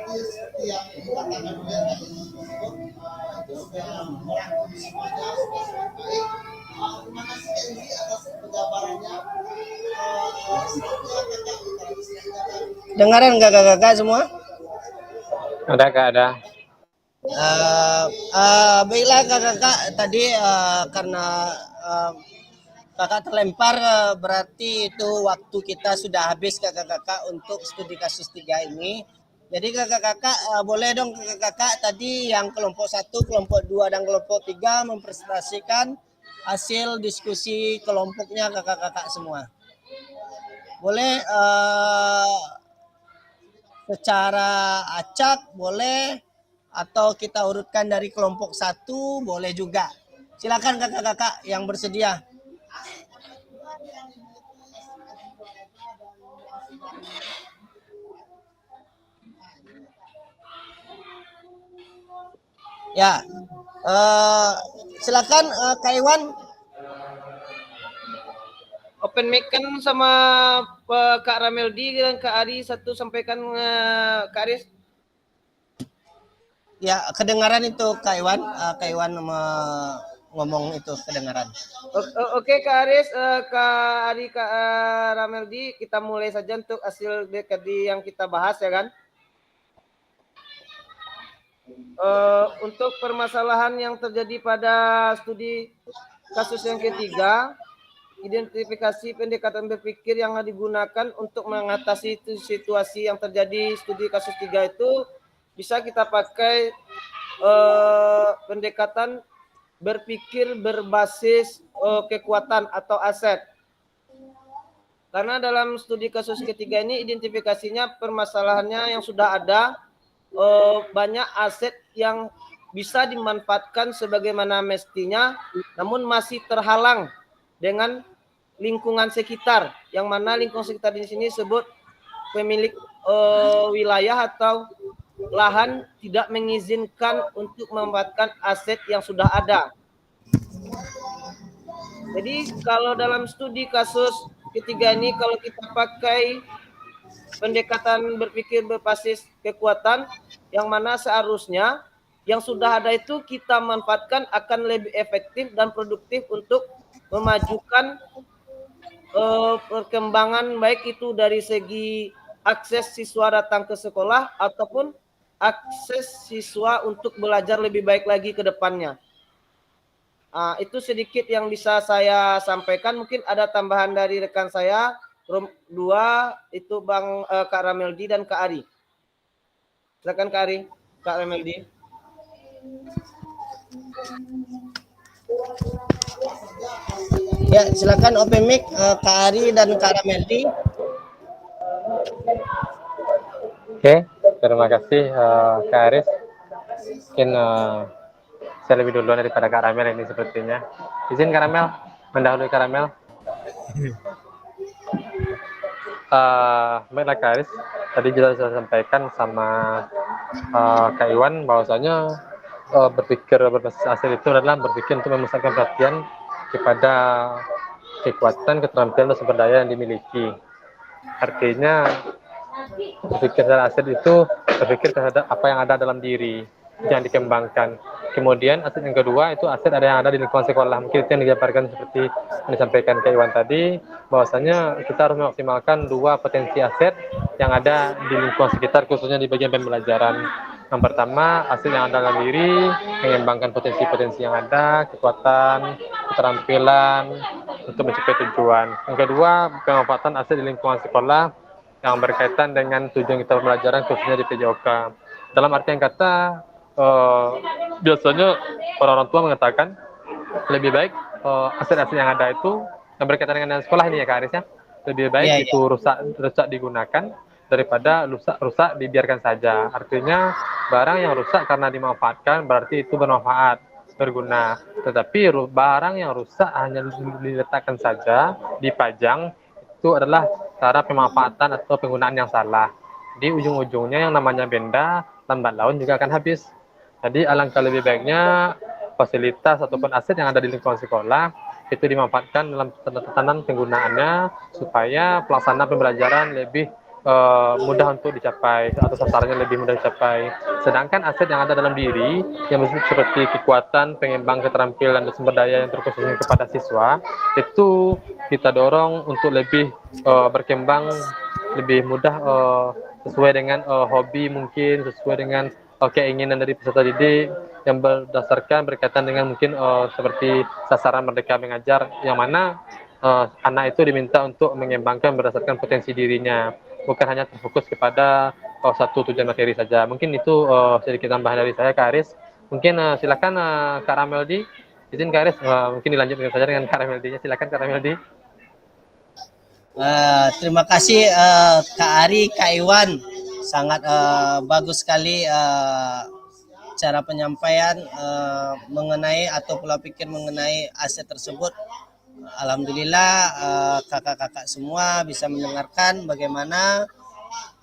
Speaker 8: Seperti yang dikatakan oleh tadi tersebut, itu sudah merangkum semuanya sudah sangat baik. Terima kasih Henry atas penjabarannya. Selanjutnya kakak kita bisa
Speaker 1: Dengaran nggak kakak semua?
Speaker 2: Ada Kak, ada.
Speaker 1: Baiklah kakak tadi karena kakak terlempar berarti itu waktu kita sudah habis kakak-kakak untuk studi kasus 3 ini. Jadi kakak-kakak boleh dong kakak-kakak tadi yang kelompok 1, kelompok 2 dan kelompok 3 mempresentasikan hasil diskusi kelompoknya kakak-kakak semua. Boleh secara acak boleh atau kita urutkan dari kelompok 1 boleh juga. Silakan kakak-kakak yang bersedia. Ya, silakan Kak Iwan.
Speaker 9: Open mic kan sama Kak Rameldi dan Kak Ari satu sampaikan Kak Aris.
Speaker 1: Ya, kedengaran itu Kak Iwan. Kak Iwan ngomong itu kedengaran.
Speaker 9: Oke Kak Aris, Kak Ari, Kak Rameldi, kita mulai saja untuk hasil DKD yang kita bahas ya kan. Untuk permasalahan yang terjadi pada studi kasus yang ketiga, identifikasi pendekatan berpikir yang digunakan untuk mengatasi situasi yang terjadi studi kasus 3 itu bisa kita pakai pendekatan berpikir berbasis kekuatan atau aset. Karena dalam studi kasus ketiga ini identifikasinya permasalahannya yang sudah ada, banyak aset yang bisa dimanfaatkan sebagaimana mestinya, namun masih terhalang dengan lingkungan sekitar, yang mana lingkungan sekitar di sini sebut pemilik wilayah atau lahan tidak mengizinkan untuk memanfaatkan aset yang sudah ada. Jadi kalau dalam studi kasus ketiga ini, kalau kita pakai pendekatan berpikir berbasis kekuatan, yang mana seharusnya yang sudah ada itu kita manfaatkan akan lebih efektif dan produktif untuk memajukan perkembangan, baik itu dari segi akses siswa datang ke sekolah ataupun akses siswa untuk belajar lebih baik lagi ke depannya. Itu sedikit yang bisa saya sampaikan. Mungkin ada tambahan dari rekan saya. Room 2 itu Bang Kak Rameldi dan Kak Ari. Silakan Kak Ari, Kak Rameldi.
Speaker 1: Ya, silakan open mic Kak Ari dan Kak Rameldi.
Speaker 2: Oke, terima kasih Kak Aris. Mungkin saya lebih duluan daripada Kak Ramel ini sepertinya. Izin Kak Ramel, mendahului Kak Ramel. Baiklah Kak Aris, tadi juga sudah sampaikan sama Kak Iwan bahwasanya berpikir berbasis aset itu adalah berpikir untuk memusatkan perhatian kepada kekuatan, keterampilan, dan sumber daya yang dimiliki. Artinya berpikir terhadap aset itu berpikir terhadap apa yang ada dalam diri yang dikembangkan. Kemudian aset yang kedua itu aset ada yang ada di lingkungan sekolah. Mungkin itu yang dijabarkan seperti yang disampaikan Kak Iwan tadi, bahwasanya kita harus memaksimalkan 2 potensi aset yang ada di lingkungan sekitar, khususnya di bagian pembelajaran. Yang pertama, aset yang ada dalam diri, mengembangkan potensi-potensi yang ada, kekuatan, keterampilan untuk mencapai tujuan. Yang kedua, pemanfaatan aset di lingkungan sekolah yang berkaitan dengan tujuan kita pembelajaran, khususnya di PJOK. Dalam artian kata, biasanya orang tua mengatakan lebih baik aset-aset yang ada itu yang berkaitan dengan sekolah ini ya Kak Aris ya, lebih baik itu rusak digunakan daripada rusak dibiarkan saja. Artinya barang yang rusak karena dimanfaatkan berarti itu bermanfaat, berguna. Tetapi barang yang rusak hanya diletakkan saja, dipajang, itu adalah cara pemanfaatan atau penggunaan yang salah. Di ujung-ujungnya yang namanya benda lambat laun juga akan habis. Jadi alangkah lebih baiknya fasilitas ataupun aset yang ada di lingkungan sekolah itu dimanfaatkan dalam tatanan penggunaannya supaya pelaksanaan pembelajaran lebih mudah untuk dicapai atau sasarannya lebih mudah dicapai. Sedangkan aset yang ada dalam diri yang seperti kekuatan, pengembang keterampilan dan sumber daya yang terkhusus kepada siswa itu kita dorong untuk lebih berkembang lebih mudah sesuai dengan hobi mungkin, sesuai dengan keinginan dari peserta didik yang berdasarkan berkaitan dengan mungkin seperti sasaran Merdeka Mengajar yang mana anak itu diminta untuk mengembangkan berdasarkan potensi dirinya, bukan hanya terfokus kepada satu tujuan materi saja. Mungkin itu sedikit tambahan dari saya, Kak Aris. Mungkin silakan Kak Rameldi. Izin Kak Aris, mungkin dilanjutkan saja dengan Kak Rameldi-nya. Silakan Kak Rameldi.
Speaker 1: Terima kasih Kak Ari, Kak Iwan, sangat bagus sekali cara penyampaian mengenai atau pola pikir mengenai aset tersebut. Alhamdulillah kakak-kakak semua bisa mendengarkan bagaimana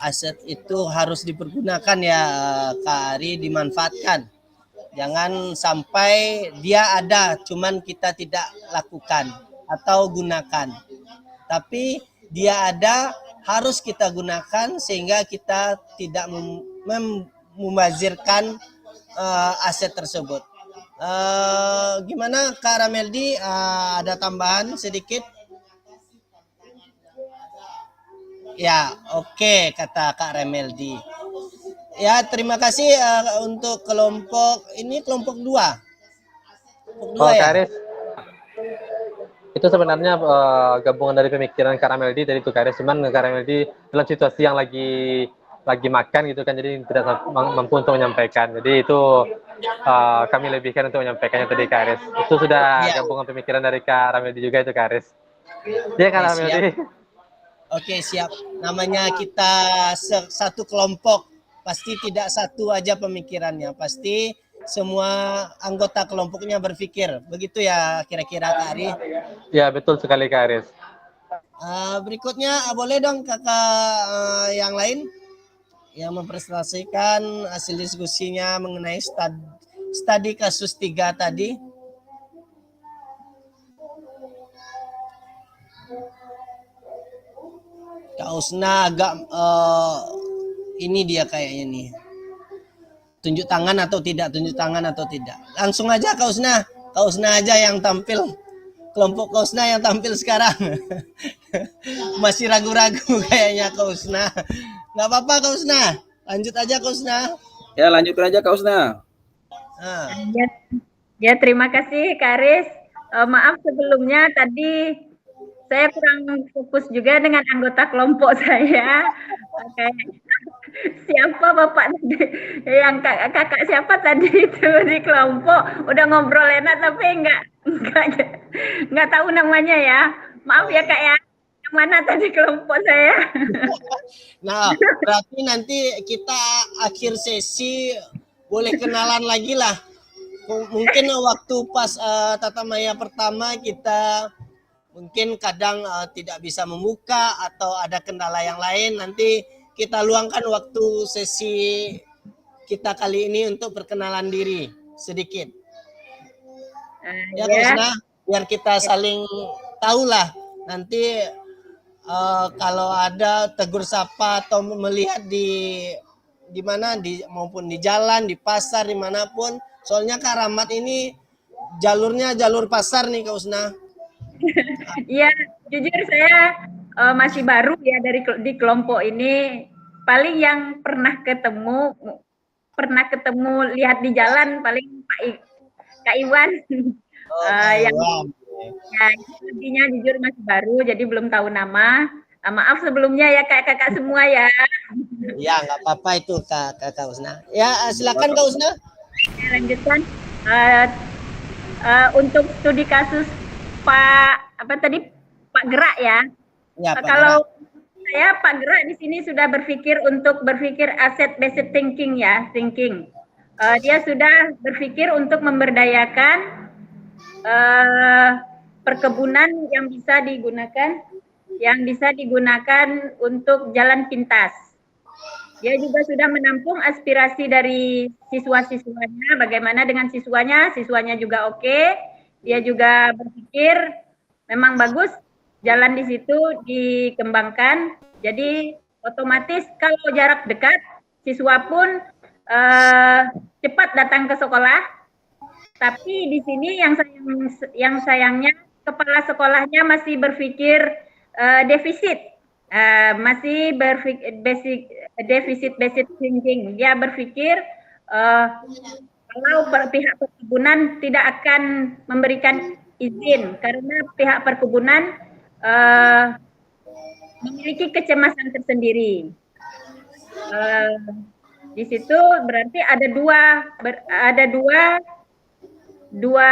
Speaker 1: aset itu harus dipergunakan ya Kak Ari, dimanfaatkan. Jangan sampai dia ada cuman kita tidak lakukan atau gunakan. Tapi dia ada harus kita gunakan sehingga kita tidak membazirkan aset tersebut. Gimana Kak Rameldi, ada tambahan sedikit? Ya, oke, kata Kak Rameldi. Ya, terima kasih untuk kelompok ini, kelompok 2. Kelompok 2 ya.
Speaker 2: Kak Aris. Itu sebenarnya gabungan dari pemikiran Kak Rameldi tadi itu Kak Aris, cuman Kak Rameldi dalam situasi yang lagi makan gitu kan, jadi tidak mampu untuk menyampaikan. Jadi itu kami lebihkan untuk menyampaikannya tadi Kak Aris. Itu sudah gabungan pemikiran dari Kak Rameldi juga itu Kak Aris. Iya Kak Rameldi.
Speaker 1: Oke, siap. Namanya kita satu kelompok, pasti tidak satu aja pemikirannya, pasti semua anggota kelompoknya berpikir. Begitu ya kira-kira Kak Ari?
Speaker 2: Ya, betul sekali Kak Aris.
Speaker 1: Berikutnya boleh dong kakak yang lain yang mempresentasikan hasil diskusinya mengenai studi kasus 3 tadi. Kak Usna agak ini dia kayaknya nih. Tunjuk tangan atau tidak, langsung aja Kak Usna aja yang tampil, kelompok Kak Usna yang tampil sekarang. Masih ragu-ragu kayaknya Kak Usna. Nggak apa-apa Kak Usna, lanjut aja Kak Usna.
Speaker 11: Ya, lanjutkan aja Kak Usna.
Speaker 12: Ya, terima kasih Kak Aris. Maaf sebelumnya tadi saya kurang fokus juga dengan anggota kelompok saya. Oke. Siapa bapak yang kakak siapa tadi itu di kelompok udah ngobrol enak tapi nggak tahu namanya ya, maaf ya Kak ya, yang mana tadi kelompok saya.
Speaker 1: Nah berarti nanti kita akhir sesi boleh kenalan lagi lah, mungkin waktu pas tatamaya pertama kita mungkin kadang tidak bisa membuka atau ada kendala yang lain, nanti kita luangkan waktu sesi kita kali ini untuk perkenalan diri sedikit. Ya Kak Usna, biar kita saling tahu lah nanti kalau ada tegur sapa atau melihat di mana maupun di jalan, di pasar, dimanapun. Soalnya Kak Rahmat ini jalurnya jalur pasar nih Kak Usna.
Speaker 12: Iya, jujur saya masih baru ya di kelompok ini. Paling yang pernah ketemu lihat di jalan paling Kak Iwan. Yang ya, intinya jujur masih baru jadi belum tahu nama. Maaf sebelumnya ya kakak-kakak semua ya.
Speaker 1: Ya nggak apa-apa itu Kak Usna. Ya silakan Kak Usna.
Speaker 12: Lanjutkan untuk studi kasus Pak Gerak ya. Ya kalau saya Pak Gerak di sini sudah berpikir asset based thinking ya, dia sudah berpikir untuk memberdayakan perkebunan yang bisa digunakan untuk jalan pintas. Dia juga sudah menampung aspirasi dari siswa-siswanya, bagaimana dengan siswanya juga oke. dia juga berpikir memang bagus jalan di situ dikembangkan. Jadi otomatis kalau jarak dekat siswa pun cepat datang ke sekolah. Tapi di sini yang sayangnya kepala sekolahnya masih berpikir defisit. Masih berpikir defisit thinking. Dia berpikir kalau pihak perkebunan tidak akan memberikan izin karena pihak perkebunan memiliki kecemasan tersendiri. Di situ berarti ada dua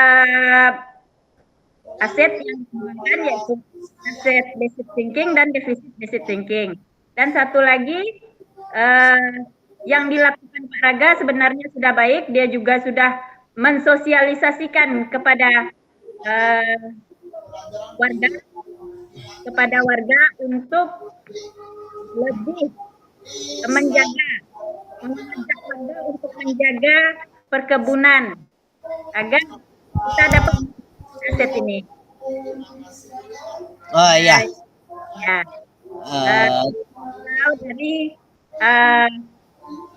Speaker 12: aset yang digunakan, yaitu aset basic thinking dan deficit basic thinking. Dan satu lagi yang dilakukan Pak Raga sebenarnya sudah baik, dia juga sudah mensosialisasikan kepada warga untuk lebih mengajak warga untuk menjaga perkebunan agar kita dapat aset ini.
Speaker 1: Oh iya.
Speaker 12: Ya. Dari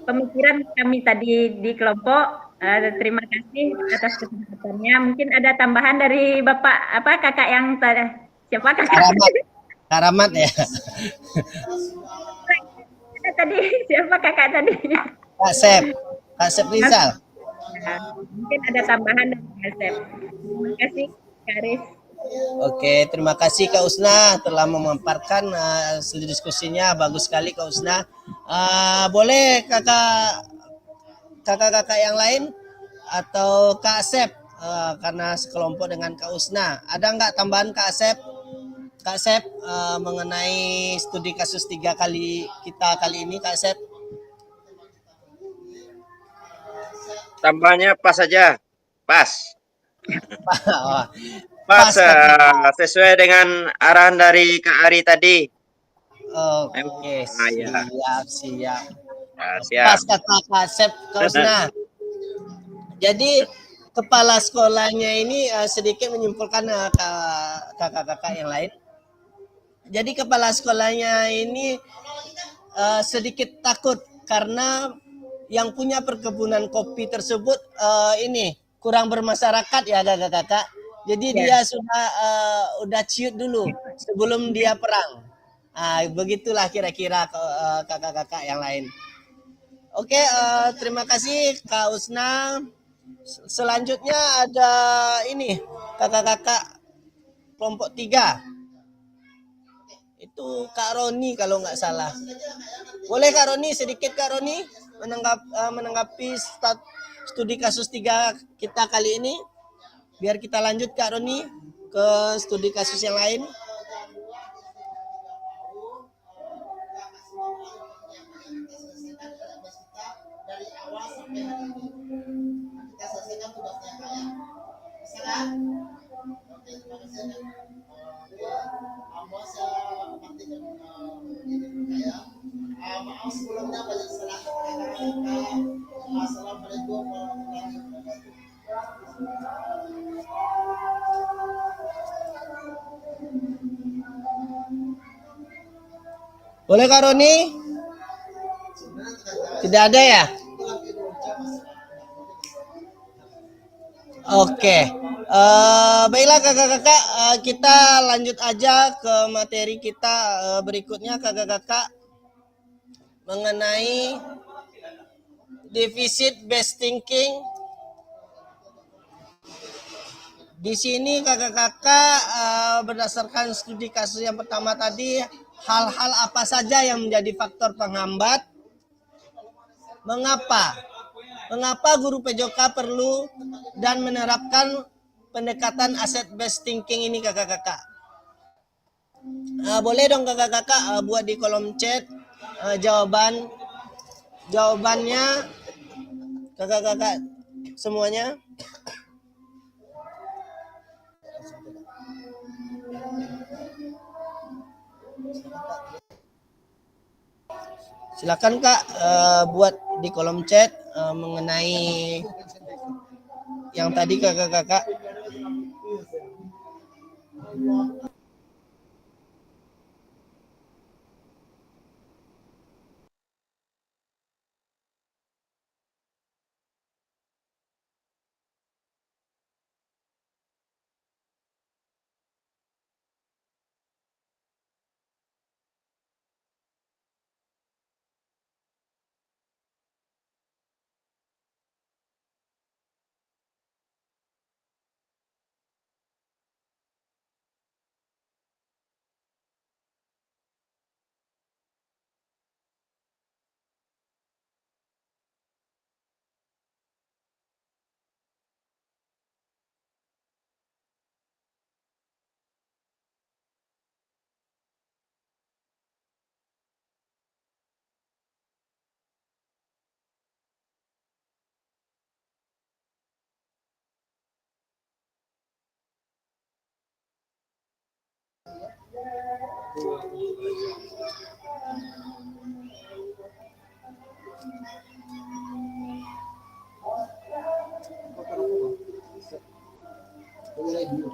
Speaker 12: pemikiran kami tadi di kelompok, terima kasih atas kesempatannya. Mungkin ada tambahan dari Bapak kakak yang siapa kakak?
Speaker 1: Karamat ya.
Speaker 12: Tadi siapa kakak tadi?
Speaker 1: Kak Sep Rizal.
Speaker 12: Mungkin ada tambahan dari Kak Sep. Terima kasih Kak Aris.
Speaker 1: Oke, terima kasih Kak Usna telah memaparkan hasil diskusinya, bagus sekali Kak Usna. Boleh kakak-kakak yang lain atau Kak Asep karena sekelompok dengan Kak Usna. Ada nggak tambahan Kak Asep? Kak Asep mengenai studi kasus 3 kali ini Kak Asep?
Speaker 5: Tambahnya pas saja, pas.
Speaker 1: Pas
Speaker 5: Sesuai dengan arahan dari Kak Ari tadi.
Speaker 1: Oke, siap.
Speaker 5: Siap.
Speaker 1: Pas kata Kak Asep, Kak Usna. Jadi kepala sekolahnya ini sedikit menyimpulkan kakak-kakak yang lain. Jadi kepala sekolahnya ini sedikit takut karena yang punya perkebunan kopi tersebut ini kurang bermasyarakat ya kakak-kakak. Jadi dia udah ciut dulu sebelum dia perang. Begitulah kira-kira kakak-kakak yang lain. Oke, terima kasih Kak Usna. Selanjutnya ada ini kakak-kakak kelompok 3. Itu Kak Roni kalau nggak salah. Boleh Kak Roni, sedikit Kak Roni menanggapi studi kasus 3 kita kali ini. Biar kita lanjut Kak Roni ke studi kasus yang lain.
Speaker 8: Dari awal sampai hari ini kita selesaikan tugasnya Kak ya. Bisa kan? Oke, terima kasih. Maaf sebelumnya banyak salah kata. Assalamualaikum warahmatullahi wabarakatuh.
Speaker 1: Boleh Kak Roni? Tidak ada ya? Oke. Baiklah kakak-kakak, kita lanjut aja ke materi kita berikutnya kakak-kakak mengenai deficit based thinking. Di sini kakak-kakak berdasarkan studi kasus yang pertama tadi, hal-hal apa saja yang menjadi faktor penghambat? Mengapa guru PJOK perlu dan menerapkan pendekatan asset based thinking ini kakak-kakak? Boleh dong kakak-kakak buat di kolom chat jawabannya kakak-kakak semuanya. Silakan Kak buat di kolom chat mengenai yang tadi kakak-kakak.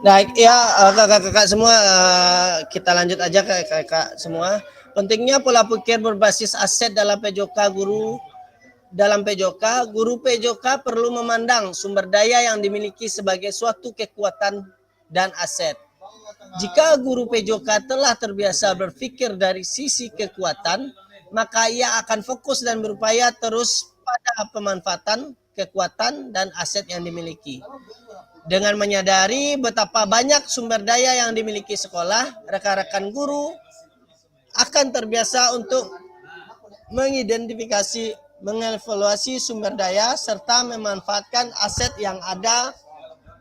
Speaker 1: Baik, ya kakak-kakak semua, kita lanjut aja ke kakak semua. Pentingnya pola pikir berbasis aset dalam PJOK guru. Dalam PJOK, guru PJOK perlu memandang sumber daya yang dimiliki sebagai suatu kekuatan dan aset. Jika guru PJOK telah terbiasa berpikir dari sisi kekuatan, maka ia akan fokus dan berupaya terus pada pemanfaatan kekuatan dan aset yang dimiliki. Dengan menyadari betapa banyak sumber daya yang dimiliki sekolah, rekan-rekan guru akan terbiasa untuk mengidentifikasi, mengevaluasi sumber daya, serta memanfaatkan aset yang ada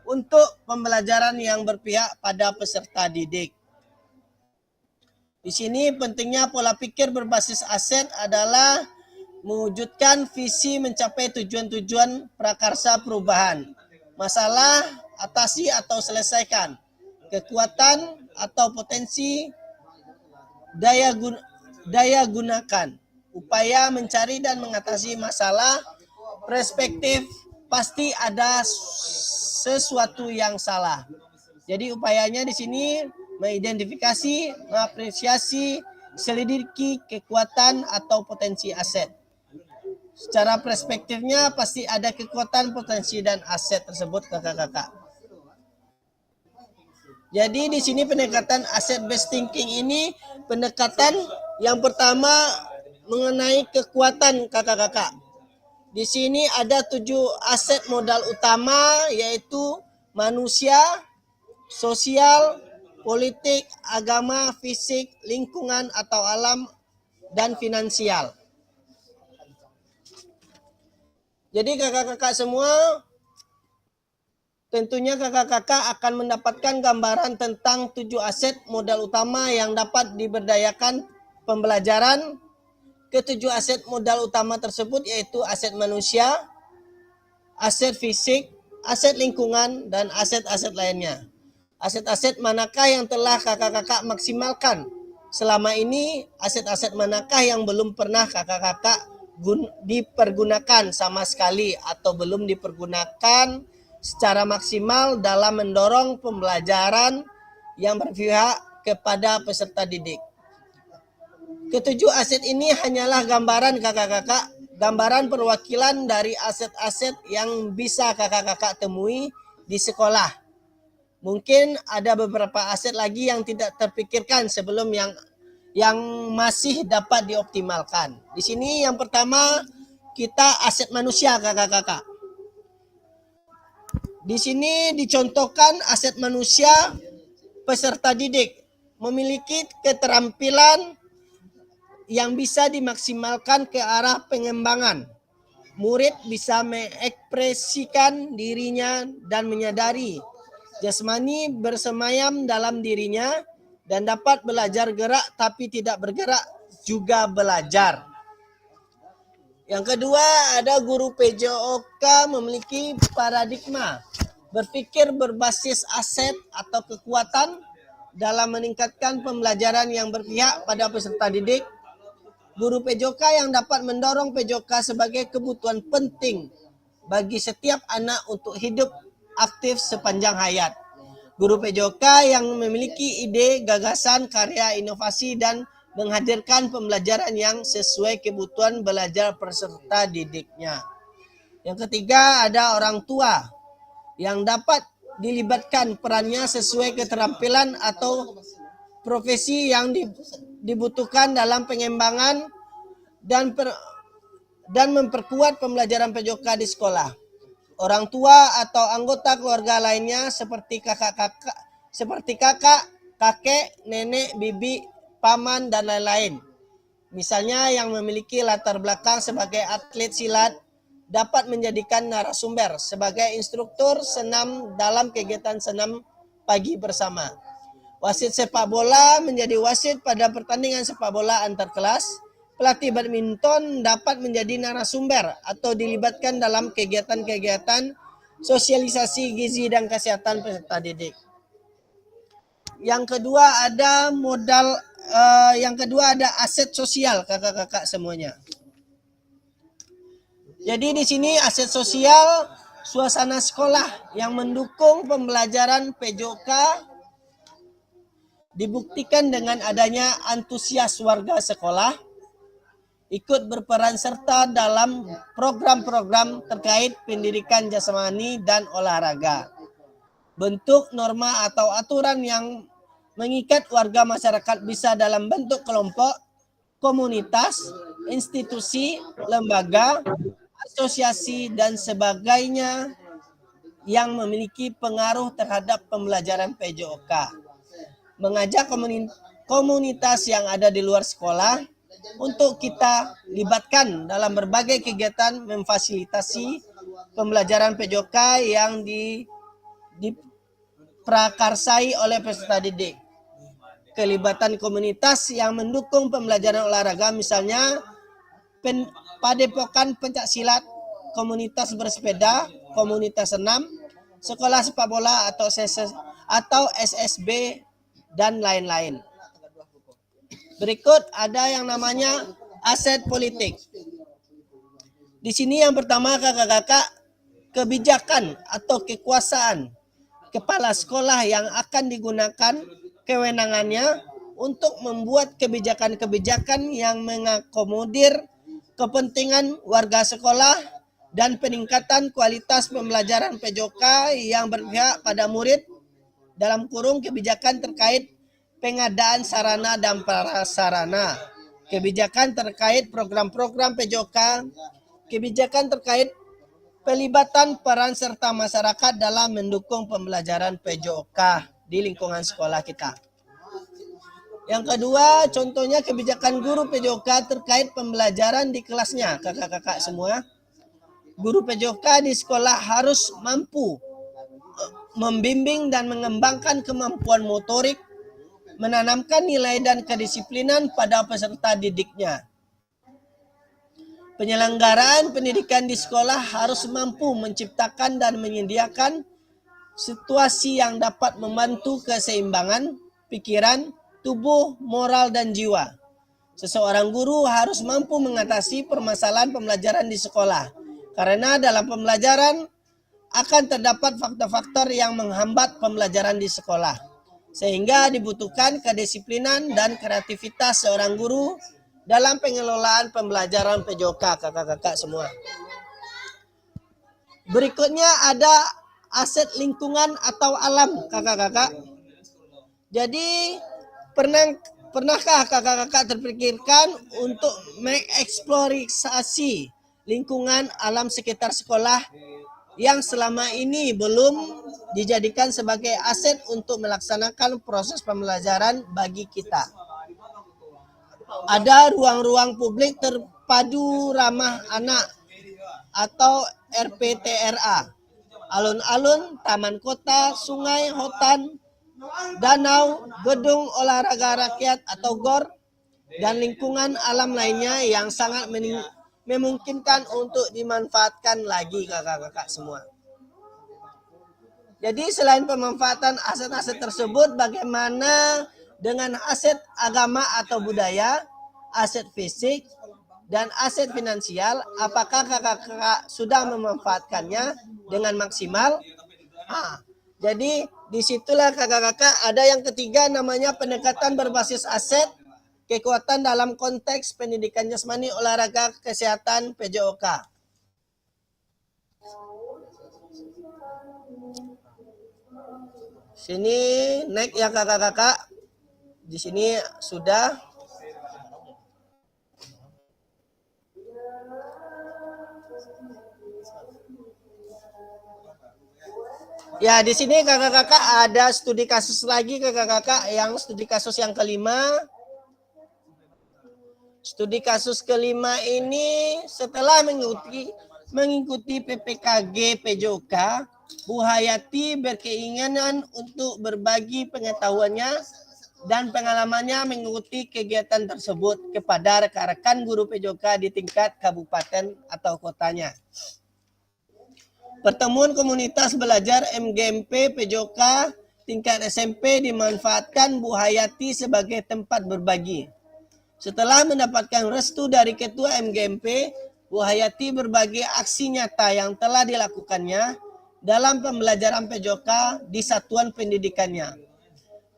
Speaker 1: untuk pembelajaran yang berpihak pada peserta didik. Di sini pentingnya pola pikir berbasis aset adalah mewujudkan visi mencapai tujuan-tujuan prakarsa perubahan. Masalah, atasi atau selesaikan. Kekuatan atau potensi, daya gunakan. Upaya mencari dan mengatasi masalah, perspektif, pasti ada sesuatu yang salah. Jadi upayanya di sini mengidentifikasi, mengapresiasi, selidiki kekuatan atau potensi aset. Secara perspektifnya pasti ada kekuatan, potensi, dan aset tersebut kakak-kakak. Jadi di sini pendekatan asset based thinking ini pendekatan yang pertama mengenai kekuatan kakak-kakak. Di sini ada 7 aset modal utama, yaitu manusia, sosial, politik, agama, fisik, lingkungan atau alam, dan finansial. Jadi kakak-kakak semua, tentunya kakak-kakak akan mendapatkan gambaran tentang 7 aset modal utama yang dapat diberdayakan pembelajaran. Ketujuh aset modal utama tersebut yaitu aset manusia, aset fisik, aset lingkungan, dan aset-aset lainnya. Aset-aset manakah yang telah kakak-kakak maksimalkan selama ini? Aset-aset manakah yang belum pernah kakak-kakak dipergunakan sama sekali atau belum dipergunakan secara maksimal dalam mendorong pembelajaran yang berpihak kepada peserta didik? Ketujuh aset ini hanyalah gambaran kakak-kakak, gambaran perwakilan dari aset-aset yang bisa kakak-kakak temui di sekolah. Mungkin ada beberapa aset lagi yang tidak terpikirkan sebelum yang masih dapat dioptimalkan. Di sini yang pertama kita aset manusia kakak-kakak. Di sini dicontohkan aset manusia peserta didik memiliki keterampilan yang bisa dimaksimalkan ke arah pengembangan. Murid bisa mengekspresikan dirinya dan menyadari jasmani bersemayam dalam dirinya dan dapat belajar gerak tapi tidak bergerak juga belajar. Yang kedua, ada guru PJOK memiliki paradigma berpikir berbasis aset atau kekuatan dalam meningkatkan pembelajaran yang berpihak pada peserta didik. Guru PJOK yang dapat mendorong PJOK sebagai kebutuhan penting bagi setiap anak untuk hidup aktif sepanjang hayat. Guru PJOK yang memiliki ide, gagasan, karya, inovasi, dan menghadirkan pembelajaran yang sesuai kebutuhan belajar peserta didiknya. Yang ketiga, ada orang tua yang dapat dilibatkan perannya sesuai keterampilan atau profesi yang dibutuhkan dalam pengembangan dan memperkuat pembelajaran PJOK di sekolah. Orang tua atau anggota keluarga lainnya seperti kakak, kakek, nenek, bibi, paman, dan lain-lain. Misalnya yang memiliki latar belakang sebagai atlet silat dapat menjadikan narasumber sebagai instruktur senam dalam kegiatan senam pagi bersama. Wasit sepak bola menjadi wasit pada pertandingan sepak bola antar kelas. Pelatih badminton dapat menjadi narasumber atau dilibatkan dalam kegiatan-kegiatan sosialisasi gizi dan kesehatan peserta didik. Yang kedua ada aset sosial kakak-kakak semuanya. Jadi di sini aset sosial suasana sekolah yang mendukung pembelajaran PJOK dibuktikan dengan adanya antusias warga sekolah ikut berperan serta dalam program-program terkait pendidikan jasmani dan olahraga. Bentuk norma atau aturan yang mengikat warga masyarakat bisa dalam bentuk kelompok, komunitas, institusi, lembaga, asosiasi, dan sebagainya yang memiliki pengaruh terhadap pembelajaran PJOK. Mengajak komunitas yang ada di luar sekolah untuk kita libatkan dalam berbagai kegiatan memfasilitasi pembelajaran PJOK yang diprakarsai oleh peserta didik. Kelibatan komunitas yang mendukung pembelajaran olahraga misalnya padepokan pencak silat, komunitas bersepeda, komunitas senam, sekolah sepak bola atau SSB, dan lain-lain. Berikut ada yang namanya aset politik. Di sini yang pertama kakak-kakak, kebijakan atau kekuasaan kepala sekolah yang akan digunakan kewenangannya untuk membuat kebijakan-kebijakan yang mengakomodir kepentingan warga sekolah dan peningkatan kualitas pembelajaran PJOK yang berpihak pada murid, dalam kurung kebijakan terkait pengadaan sarana dan prasarana, kebijakan terkait program-program PJOK, kebijakan terkait pelibatan peran serta masyarakat dalam mendukung pembelajaran PJOK di lingkungan sekolah kita. Yang kedua, contohnya kebijakan guru PJOK terkait pembelajaran di kelasnya, kakak-kakak semua. Guru PJOK di sekolah harus mampu membimbing dan mengembangkan kemampuan motorik, menanamkan nilai dan kedisiplinan pada peserta didiknya. Penyelenggaraan pendidikan di sekolah harus mampu menciptakan dan menyediakan situasi yang dapat membantu keseimbangan pikiran, tubuh, moral, dan jiwa. Seseorang guru harus mampu mengatasi permasalahan pembelajaran di sekolah, karena dalam pembelajaran akan terdapat faktor-faktor yang menghambat pembelajaran di sekolah, sehingga dibutuhkan kedisiplinan dan kreativitas seorang guru dalam pengelolaan pembelajaran PJOK, kakak-kakak semua. Berikutnya ada aset lingkungan atau alam, kakak-kakak. Jadi pernahkah kakak-kakak terpikirkan untuk mengeksplorasi lingkungan alam sekitar sekolah yang selama ini belum dijadikan sebagai aset untuk melaksanakan proses pembelajaran bagi kita? Ada ruang-ruang publik terpadu ramah anak atau RPTRA, alun-alun, taman kota, sungai, hutan, danau, gedung olahraga rakyat atau GOR, dan lingkungan alam lainnya yang sangat memungkinkan untuk dimanfaatkan lagi, kakak-kakak semua. Jadi selain pemanfaatan aset-aset tersebut, bagaimana dengan aset agama atau budaya, aset fisik, dan aset finansial? Apakah kakak-kakak sudah memanfaatkannya dengan maksimal? Jadi disitulah kakak-kakak ada yang ketiga namanya pendekatan berbasis aset, kekuatan dalam konteks pendidikan jasmani, olahraga, kesehatan, PJOK. Sini naik ya kakak-kakak. Di sini sudah. Ya, di sini kakak-kakak ada studi kasus lagi kakak-kakak, yang studi kasus yang kelima. Studi kasus kelima ini setelah mengikuti PPKG PJOK, Bu Hayati berkeinginan untuk berbagi pengetahuannya dan pengalamannya mengikuti kegiatan tersebut kepada rekan-rekan guru PJOK di tingkat kabupaten atau kotanya. Pertemuan komunitas belajar MGMP PJOK tingkat SMP dimanfaatkan Bu Hayati sebagai tempat berbagi. Setelah mendapatkan restu dari Ketua MGMP, Bu Hayati berbagi aksi nyata yang telah dilakukannya dalam pembelajaran PJOK di satuan pendidikannya.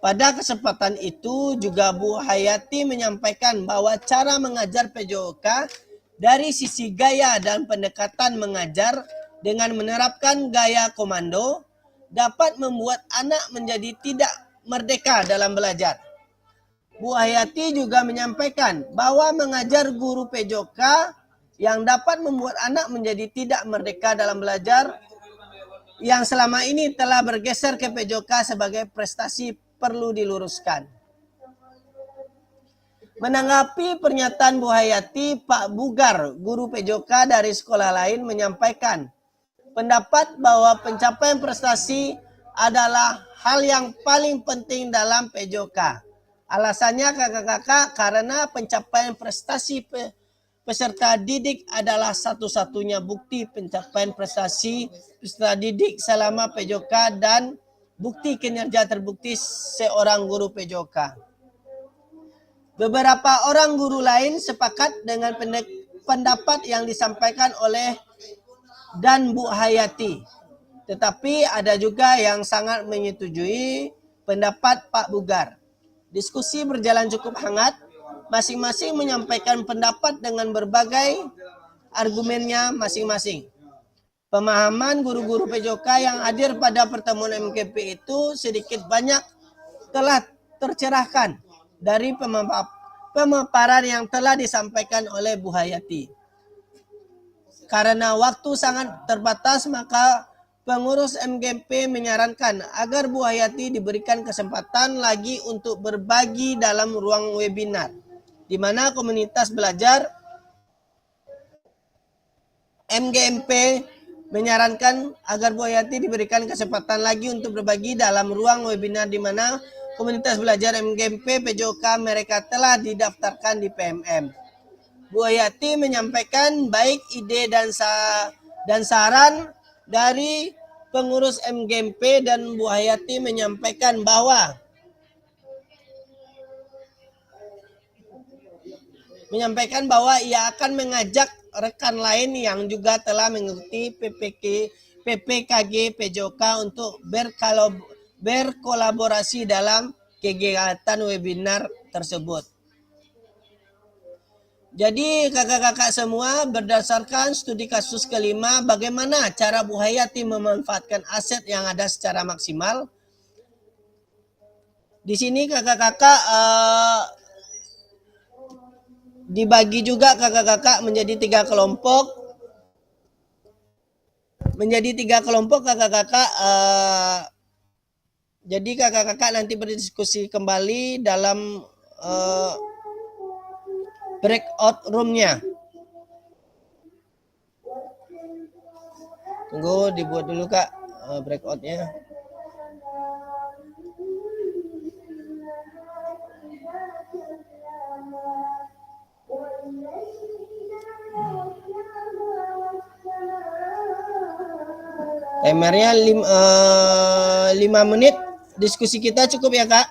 Speaker 1: Pada kesempatan itu juga Bu Hayati menyampaikan bahwa cara mengajar PJOK dari sisi gaya dan pendekatan mengajar dengan menerapkan gaya komando dapat membuat anak menjadi tidak merdeka dalam belajar. Bu Hayati juga menyampaikan bahwa mengajar guru PJOK yang dapat membuat anak menjadi tidak merdeka dalam belajar yang selama ini telah bergeser ke PJOK sebagai prestasi perlu diluruskan. Menanggapi pernyataan Bu Hayati, Pak Bugar, guru PJOK dari sekolah lain menyampaikan pendapat bahwa pencapaian prestasi adalah hal yang paling penting dalam PJOK. Alasannya kakak-kakak karena pencapaian prestasi peserta didik adalah satu-satunya bukti pencapaian prestasi peserta didik selama PJOK dan bukti kinerja terbukti seorang guru PJOK. Beberapa orang guru lain sepakat dengan pendapat yang disampaikan oleh dan Bu Hayati. Tetapi ada juga yang sangat menyetujui pendapat Pak Bugar. Diskusi berjalan cukup hangat. Masing-masing menyampaikan pendapat dengan berbagai argumennya masing-masing. Pemahaman guru-guru PJOK yang hadir pada pertemuan MGP itu sedikit banyak telah tercerahkan dari pemaparan yang telah disampaikan oleh Bu Hayati. Karena waktu sangat terbatas, maka pengurus MGMP menyarankan agar Bu Hayati diberikan kesempatan lagi untuk berbagi dalam ruang webinar, di mana komunitas belajar MGMP menyarankan agar Bu Hayati diberikan kesempatan lagi untuk berbagi dalam ruang webinar, di mana komunitas belajar MGMP PJOK mereka telah didaftarkan di PMM. Bu Hayati menyampaikan baik ide dan saran dari pengurus MGMP, dan Bu Hayati menyampaikan bahwa ia akan mengajak rekan lain yang juga telah mengikuti PPKG PJOK untuk berkolaborasi dalam kegiatan webinar tersebut. Jadi kakak-kakak semua, berdasarkan studi kasus kelima, bagaimana cara Bu Hayati memanfaatkan aset yang ada secara maksimal. Di sini kakak-kakak dibagi juga kakak-kakak menjadi 3 kelompok. Kakak-kakak. Jadi kakak-kakak nanti berdiskusi kembali dalam breakout room-nya. Tunggu dibuat dulu Kak breakout-nya. Timernya 5 menit. Diskusi kita cukup ya Kak?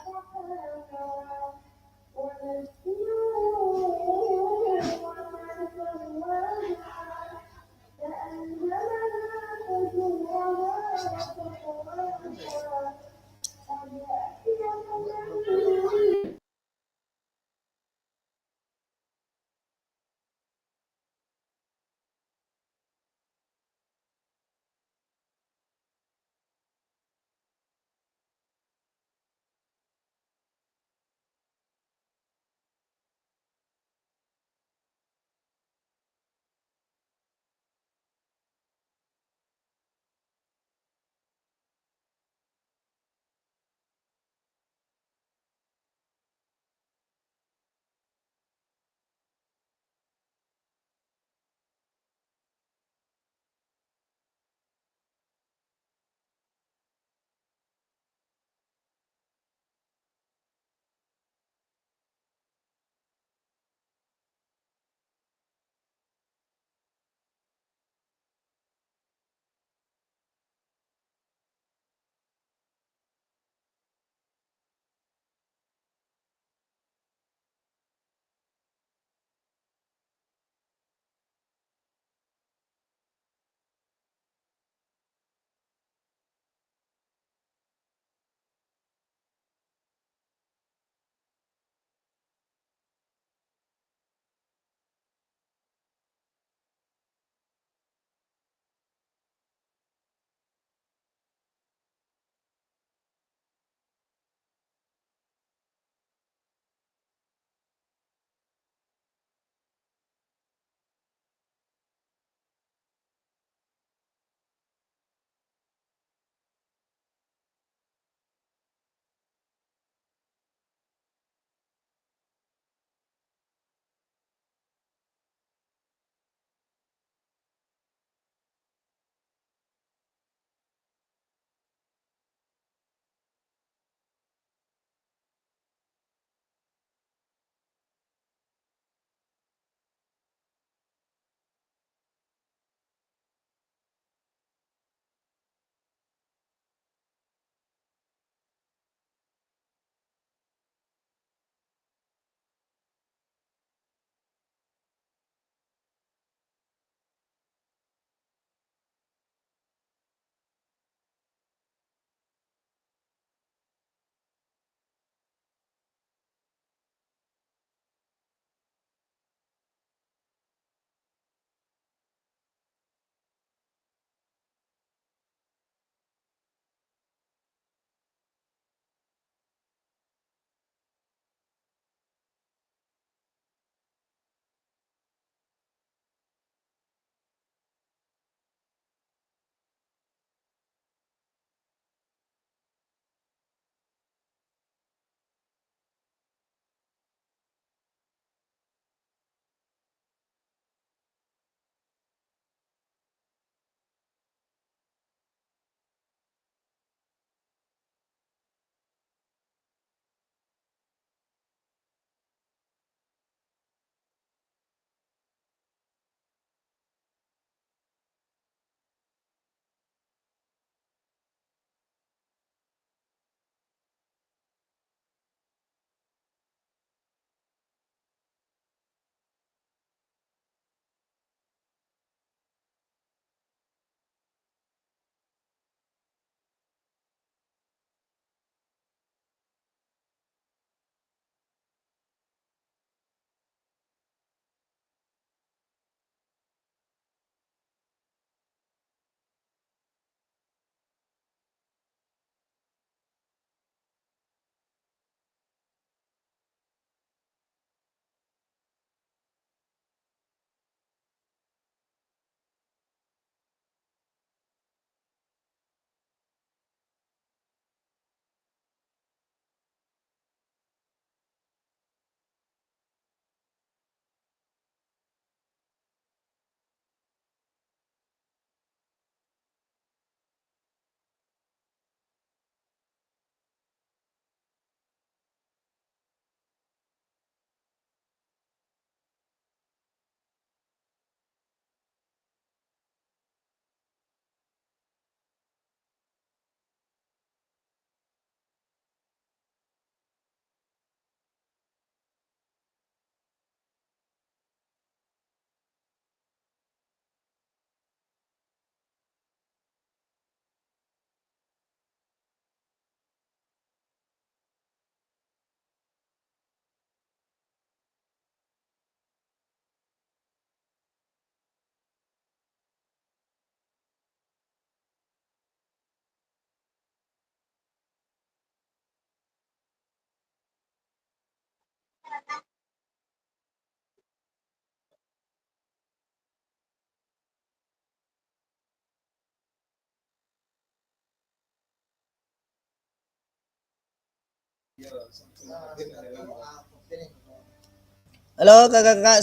Speaker 1: Halo kakak-kakak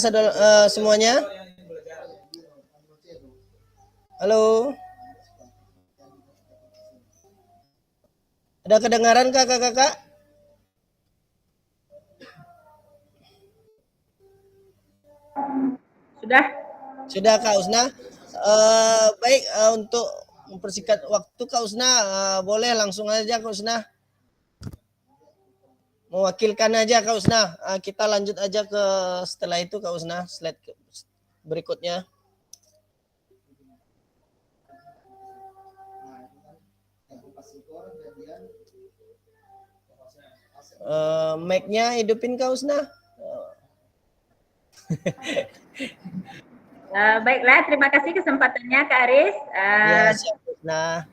Speaker 1: semuanya. Halo. Ada kedengaran kakak-kakak?
Speaker 12: Sudah.
Speaker 1: Sudah Kak Usna. Baik, untuk mempersingkat waktu Kak Usna, boleh langsung aja Kak Usna. Mewakilkan aja Kak Usna. Kita lanjut aja ke setelah itu Kak Usna, slide berikutnya. Mic-nya hidupin Kak Usna.
Speaker 12: Baiklah, terima kasih kesempatannya Kak Aris.
Speaker 1: Ya, siap Usna.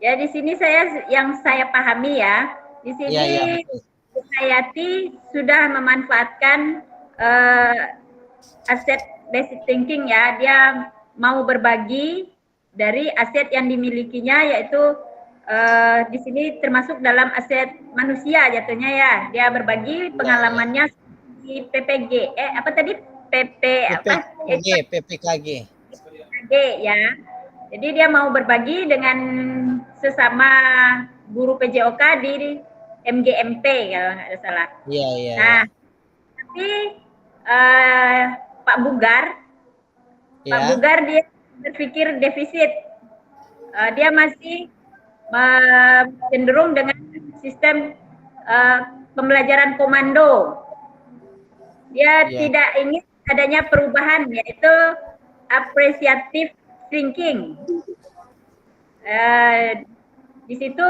Speaker 12: Ya, di sini yang saya pahami ya, di sini
Speaker 1: Ya.
Speaker 12: Bu Hayati sudah memanfaatkan aset basic thinking ya. Dia mau berbagi dari aset yang dimilikinya, yaitu di sini termasuk dalam aset manusia jatuhnya ya. Dia berbagi pengalamannya di PPG. Apa tadi?
Speaker 1: PPKG.
Speaker 12: Ya. Jadi dia mau berbagi dengan sesama guru PJOK di MGMP kalau nggak salah.
Speaker 1: Iya.
Speaker 12: Nah, tapi Pak Bugar dia berpikir defisit. Dia masih cenderung dengan sistem pembelajaran komando. Dia tidak ingin adanya perubahan, yaitu appreciative thinking. Di situ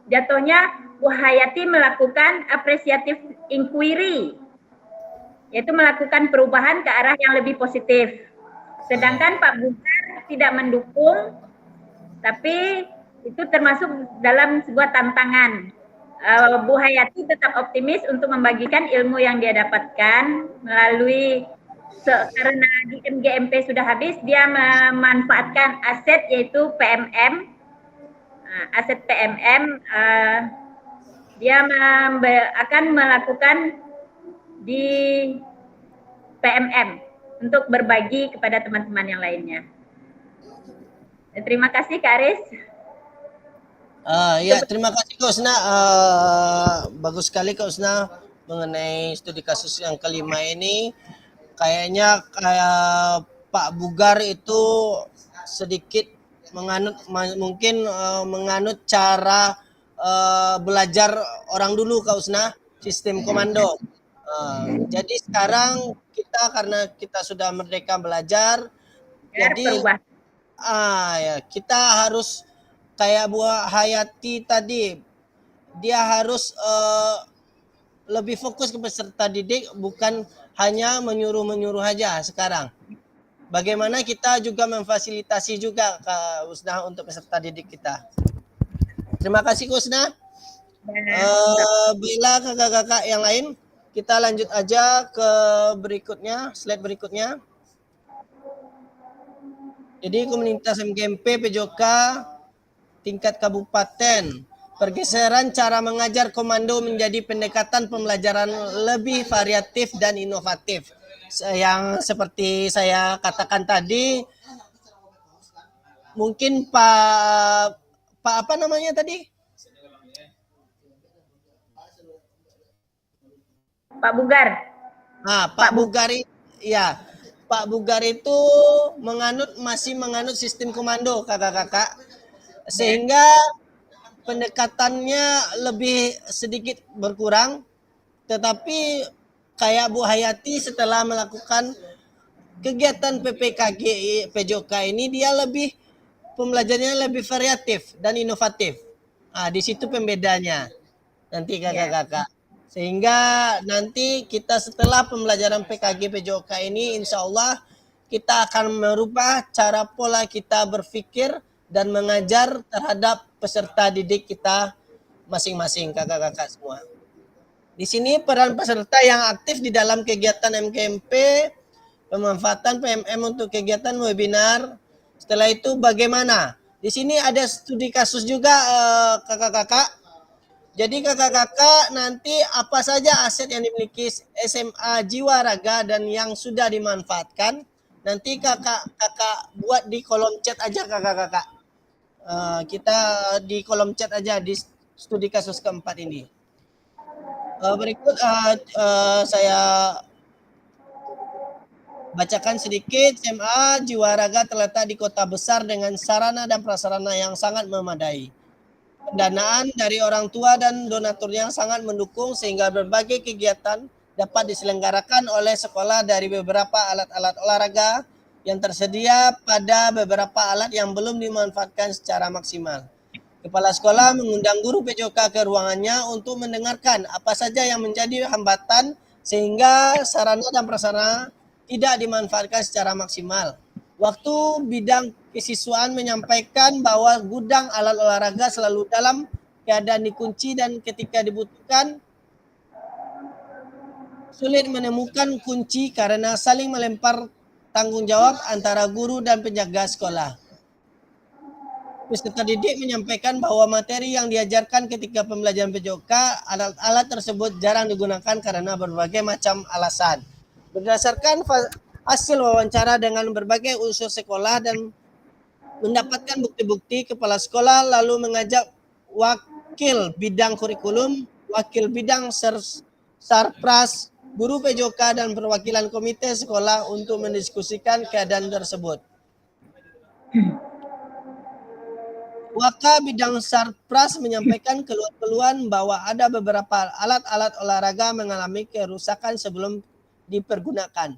Speaker 12: jatuhnya Bu Hayati melakukan appreciative inquiry, yaitu melakukan perubahan ke arah yang lebih positif. Sedangkan Pak Bugar tidak mendukung, tapi itu termasuk dalam sebuah tantangan. Bu Hayati tetap optimis untuk membagikan ilmu yang dia dapatkan melalui karena di MGMP sudah habis, dia memanfaatkan aset yaitu PMM. Aset PMM dia akan melakukan di PMM untuk berbagi kepada teman-teman yang lainnya. Terima kasih Kak Aris.
Speaker 1: Ya, terima kasih Kak Usna. Bagus sekali Kak Usna mengenai studi kasus yang kelima ini. Kayaknya kayak Pak Bugar itu sedikit menganut cara belajar orang dulu Kak Usna, sistem komando. Jadi sekarang karena kita sudah merdeka belajar, jadi kita harus kayak Bu Hayati tadi, dia harus lebih fokus ke peserta didik, bukan hanya menyuruh aja sekarang. Bagaimana kita juga memfasilitasi juga Kak Usna untuk peserta didik kita. Terima kasih Kak Usna. Bila kakak-kakak yang lain, kita lanjut aja ke berikutnya, slide berikutnya. Jadi komunitas MGMP PJOK tingkat kabupaten, pergeseran cara mengajar komando menjadi pendekatan pembelajaran lebih variatif dan inovatif. Yang seperti saya katakan tadi, mungkin Pak apa namanya tadi?
Speaker 12: Pak Bugar.
Speaker 1: Pak Bugar, ya. Pak Bugar itu masih menganut sistem komando kakak-kakak, sehingga pendekatannya lebih sedikit berkurang, tetapi kayak Bu Hayati setelah melakukan kegiatan PPKG PJOK ini, dia pembelajarannya lebih variatif dan inovatif. Di situ pembedanya nanti kakak-kakak. Sehingga nanti kita setelah pembelajaran PKG PJOK ini, insya Allah kita akan merubah cara pola kita berpikir dan mengajar terhadap peserta didik kita masing-masing kakak-kakak semua. Di sini peran peserta yang aktif di dalam kegiatan MGMP, pemanfaatan PMM untuk kegiatan webinar. Setelah itu bagaimana? Di sini ada studi kasus juga kakak-kakak. Jadi kakak-kakak nanti apa saja aset yang dimiliki SMA Jiwa Raga dan yang sudah dimanfaatkan, nanti kakak-kakak buat di kolom chat aja kakak-kakak. Kita di kolom chat aja di studi kasus keempat ini. Berikut saya bacakan sedikit. SMA Jiwa Raga terletak di kota besar dengan sarana dan prasarana yang sangat memadai. Pendanaan dari orang tua dan donaturnya sangat mendukung sehingga berbagai kegiatan dapat diselenggarakan oleh sekolah dari beberapa alat-alat olahraga yang tersedia pada beberapa alat yang belum dimanfaatkan secara maksimal. Kepala sekolah mengundang guru PJOK ke ruangannya untuk mendengarkan apa saja yang menjadi hambatan sehingga sarana dan prasarana tidak dimanfaatkan secara maksimal. Waktu bidang kesiswaan menyampaikan bahwa gudang alat olahraga selalu dalam keadaan dikunci dan ketika dibutuhkan sulit menemukan kunci karena saling melempar tanggung jawab antara guru dan penjaga sekolah. Peserta didik menyampaikan bahwa materi yang diajarkan ketika pembelajaran PJOK, alat-alat tersebut jarang digunakan karena berbagai macam alasan. Berdasarkan hasil wawancara dengan berbagai unsur sekolah dan mendapatkan bukti-bukti, kepala sekolah lalu mengajak wakil bidang kurikulum, wakil bidang sarpras, guru PJOK dan perwakilan komite sekolah untuk mendiskusikan keadaan tersebut. Waka bidang sarpras menyampaikan keluhan bahwa ada beberapa alat-alat olahraga mengalami kerusakan sebelum dipergunakan.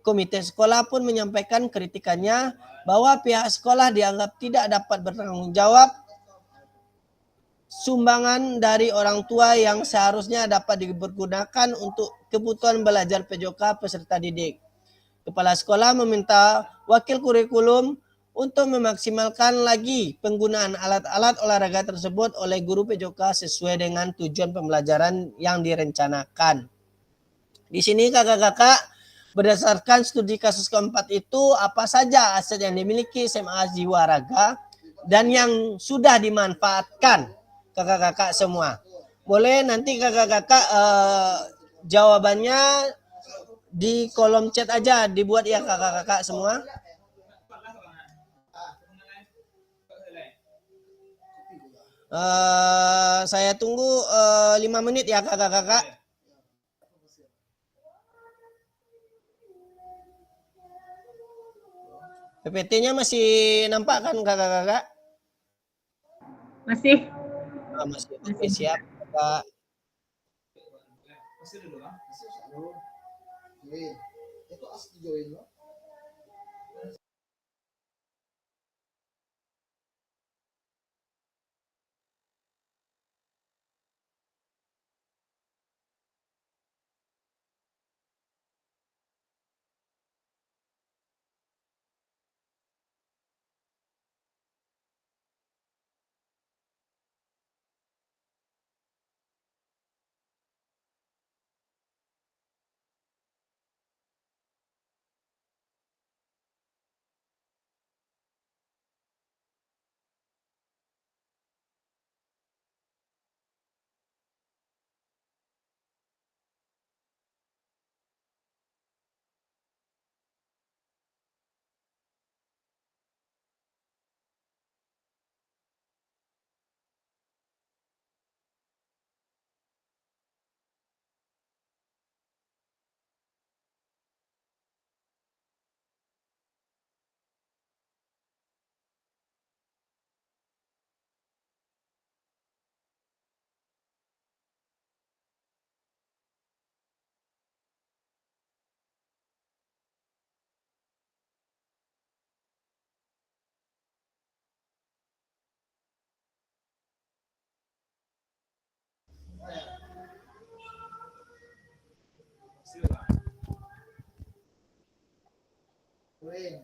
Speaker 1: Komite sekolah pun menyampaikan kritikannya bahwa pihak sekolah dianggap tidak dapat bertanggung jawab sumbangan dari orang tua yang seharusnya dapat dipergunakan untuk kebutuhan belajar PJOK peserta didik. Kepala sekolah meminta wakil kurikulum untuk memaksimalkan lagi penggunaan alat-alat olahraga tersebut oleh guru PJOK sesuai dengan tujuan pembelajaran yang direncanakan. Di sini kakak-kakak, berdasarkan studi kasus keempat itu, apa saja aset yang dimiliki SMA Jiwa Raga dan yang sudah dimanfaatkan kakak-kakak semua. Boleh nanti kakak-kakak jawabannya di kolom chat aja dibuat ya kakak-kakak semua. Saya tunggu 5 menit ya kakak-kakak. PPT-nya masih nampak kan kakak-kakak?
Speaker 12: Masih.
Speaker 1: Masih. Oke, siap kakak.
Speaker 8: Itu asli join lo. Win.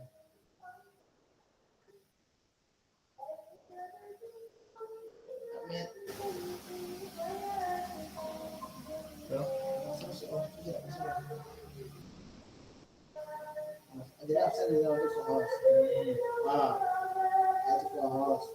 Speaker 8: Jadi absen di dalam itu host. Itu host.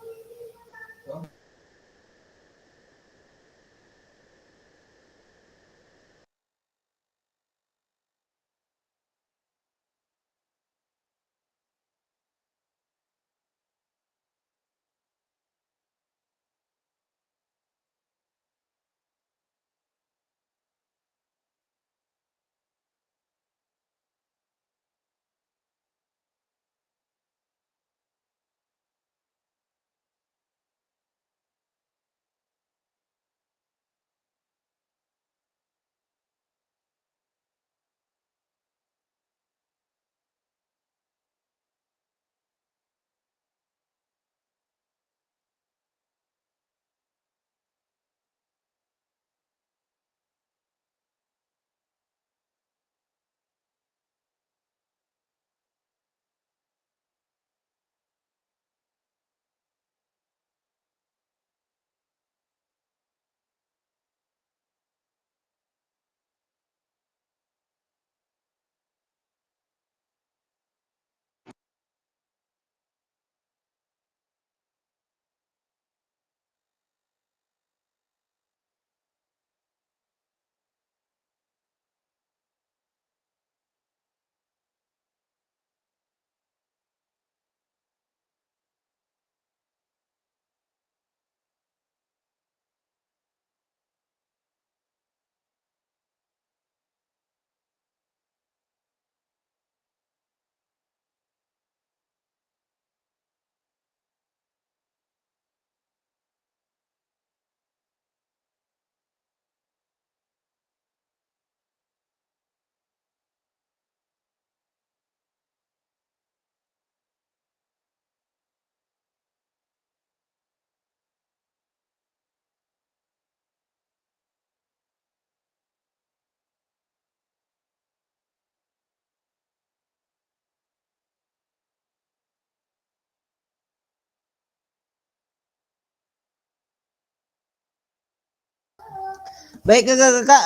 Speaker 1: Baik kakak-kakak,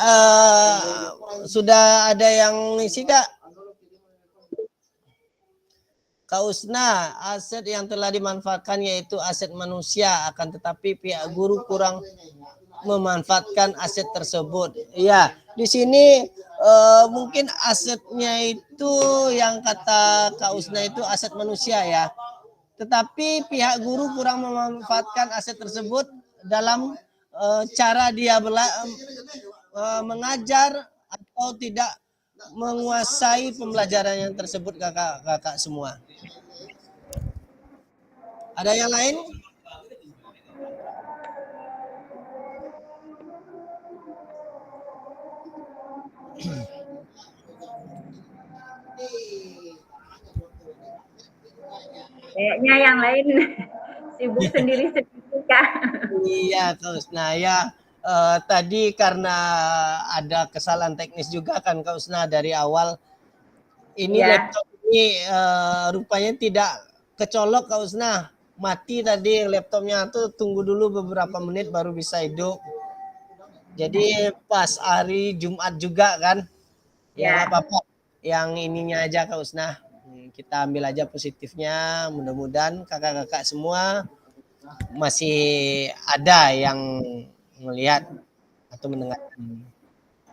Speaker 1: sudah ada yang isi kak? Kak Usna, aset yang telah dimanfaatkan yaitu aset manusia, akan tetapi pihak guru kurang memanfaatkan aset tersebut. Ya, di sini mungkin asetnya itu yang kata Kak Usna itu aset manusia ya. Tetapi pihak guru kurang memanfaatkan aset tersebut dalam cara dia mengajar atau tidak menguasai pembelajaran yang tersebut kakak-kakak semua. Ada yang lain?
Speaker 12: Kayaknya yang lain sibuk sendiri-sendiri kak.
Speaker 1: Iya Kak Usna ya. Tadi karena ada kesalahan teknis juga kan Kak Usna dari awal. Ini laptop ini rupanya tidak kecolok Kak Usna. Mati tadi laptopnya tuh, tunggu dulu beberapa menit baru bisa hidup. Jadi pas hari Jumat juga kan. Ya nggak apa-apa. Yang ininya aja Kak Usna. Kita ambil aja positifnya. Mudah-mudahan kakak-kakak semua masih ada yang melihat atau mendengarkan.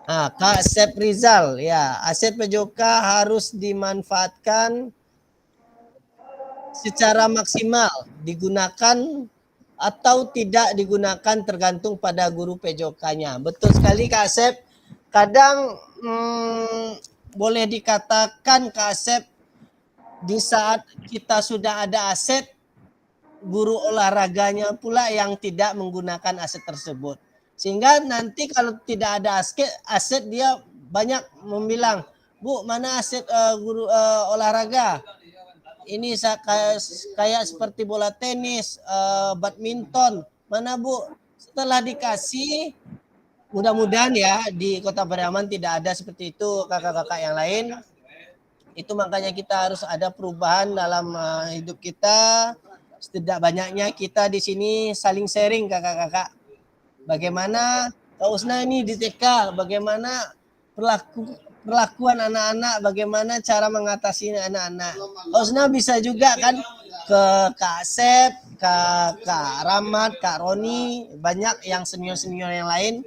Speaker 1: Nah, Kak Sep Rizal, ya, aset PJOK harus dimanfaatkan secara maksimal, digunakan atau tidak digunakan tergantung pada guru PJOK-nya. Betul sekali Kak Sep. Kadang boleh dikatakan Kak Sep, di saat kita sudah ada aset, guru olahraganya pula yang tidak menggunakan aset tersebut. Sehingga nanti kalau tidak ada aset dia banyak membilang, Bu, mana aset guru olahraga? Ini kayak seperti bola tenis, badminton. Mana Bu? Setelah dikasih, mudah-mudahan ya di Kota Pariaman tidak ada seperti itu kakak-kakak yang lain. Itu makanya kita harus ada perubahan dalam hidup kita. Setidak banyaknya kita di sini saling sharing kakak-kakak. Bagaimana Kak Usna ini di TK, bagaimana perlakuan anak-anak, bagaimana cara mengatasi anak-anak. Kak Usna bisa juga kan ke Kak Sep, Kak Rahmat, Kak Roni, banyak yang senior-senior yang lain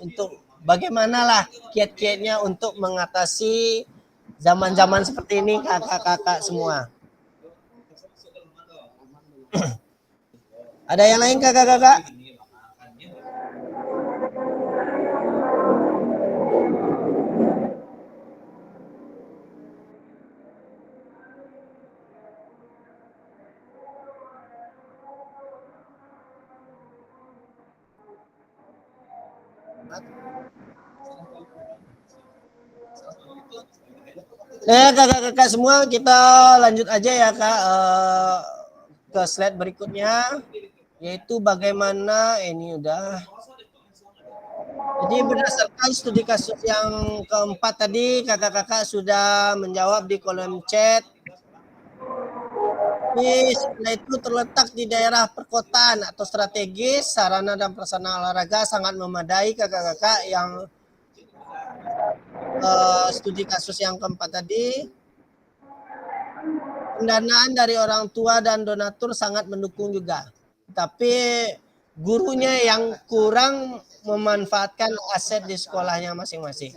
Speaker 1: untuk bagaimana lah kiat-kiatnya untuk mengatasi zaman-zaman seperti ini kakak-kakak semua. Ada yang lain kakak-kakak? Nah kakak-kakak semua, kita lanjut aja ya Kak ke slide berikutnya, yaitu bagaimana ini udah. Jadi berdasarkan studi kasus yang keempat tadi, kakak-kakak sudah menjawab di kolom chat. Sekolah itu terletak di daerah perkotaan atau strategis, sarana dan prasarana olahraga sangat memadai kakak-kakak yang studi kasus yang keempat tadi. Pendanaan dari orang tua dan donatur sangat mendukung juga. Tapi gurunya yang kurang memanfaatkan aset di sekolahnya masing-masing.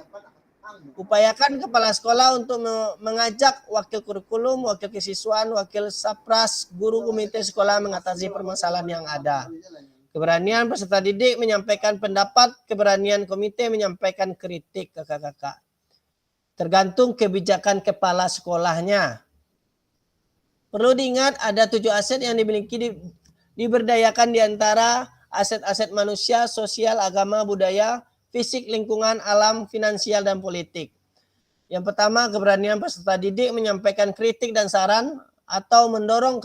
Speaker 1: Upayakan kepala sekolah untuk mengajak wakil kurikulum, wakil kesiswaan, wakil sapras, guru komite sekolah mengatasi permasalahan yang ada. Keberanian peserta didik menyampaikan pendapat, keberanian komite menyampaikan kritik kakak-kakak. Tergantung kebijakan kepala sekolahnya. Perlu diingat ada 7 aset yang dimiliki diberdayakan di antara aset-aset manusia, sosial, agama, budaya, fisik, lingkungan, alam, finansial, dan politik. Yang pertama, keberanian peserta didik menyampaikan kritik dan saran atau mendorong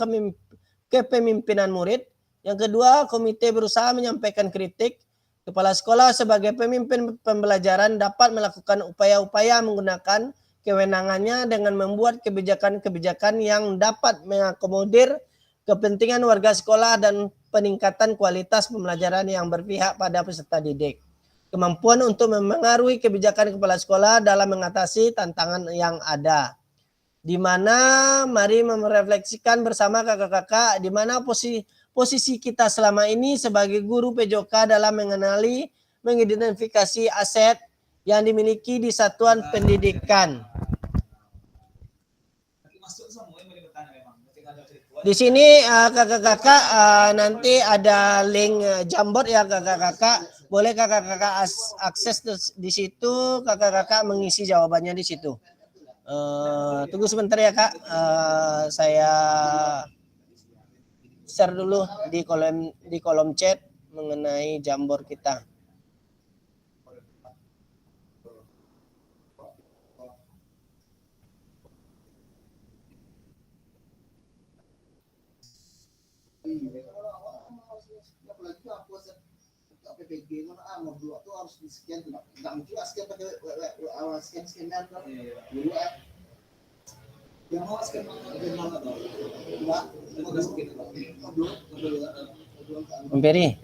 Speaker 1: kepemimpinan murid. Yang kedua, komite berusaha menyampaikan kritik. Kepala sekolah sebagai pemimpin pembelajaran dapat melakukan upaya-upaya menggunakan kewenangannya dengan membuat kebijakan-kebijakan yang dapat mengakomodir kepentingan warga sekolah dan peningkatan kualitas pembelajaran yang berpihak pada peserta didik. kemampuan untuk memengaruhi kebijakan kepala sekolah dalam mengatasi tantangan yang ada. Di mana mari merefleksikan bersama kakak-kakak di mana posisi kita selama ini sebagai guru PJOK dalam mengenali, mengidentifikasi aset yang dimiliki di satuan pendidikan. Di sini kakak-kakak nanti ada link Jamboard ya kakak-kakak. Boleh kakak-kakak akses di situ, kakak-kakak mengisi jawabannya di situ. Tunggu sebentar ya kak, saya share dulu di kolom chat mengenai Jamboard kita.
Speaker 8: PPG mana modul itu harus di scan tidak mungkin scan pakai scan dulu yang mau scan mana tuh
Speaker 1: Pemberi,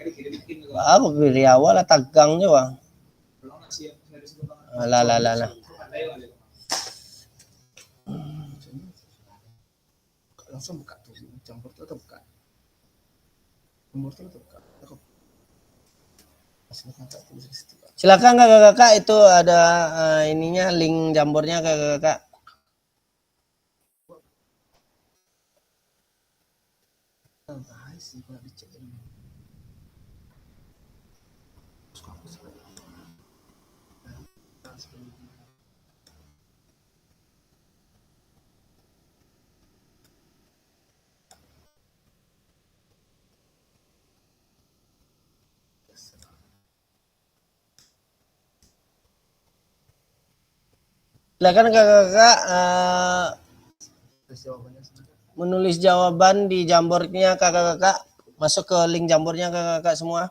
Speaker 1: aku beri awal lah tagang juga. Lah.
Speaker 8: Langsung buka tuh Jamboard itu buka. Jamboard itu buka.
Speaker 1: Silakan kakak-kakak itu ada ininya link Jamboardnya kakak-kakak. Silakan kakak-kakak menulis jawaban di Jamboardnya kakak-kakak. Masuk ke link Jamboardnya kakak-kakak semua.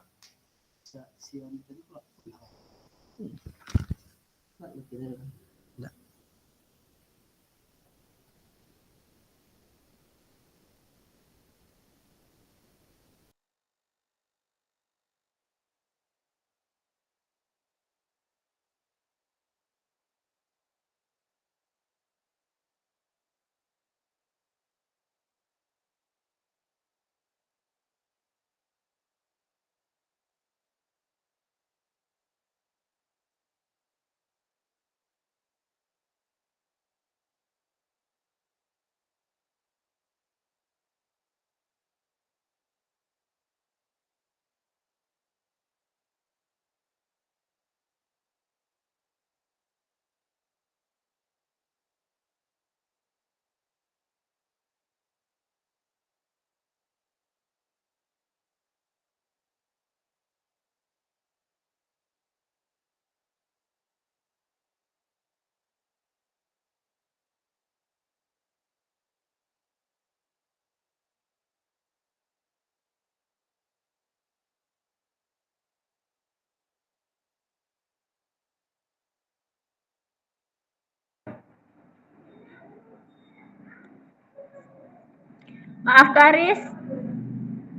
Speaker 12: Maaf Kak Aris.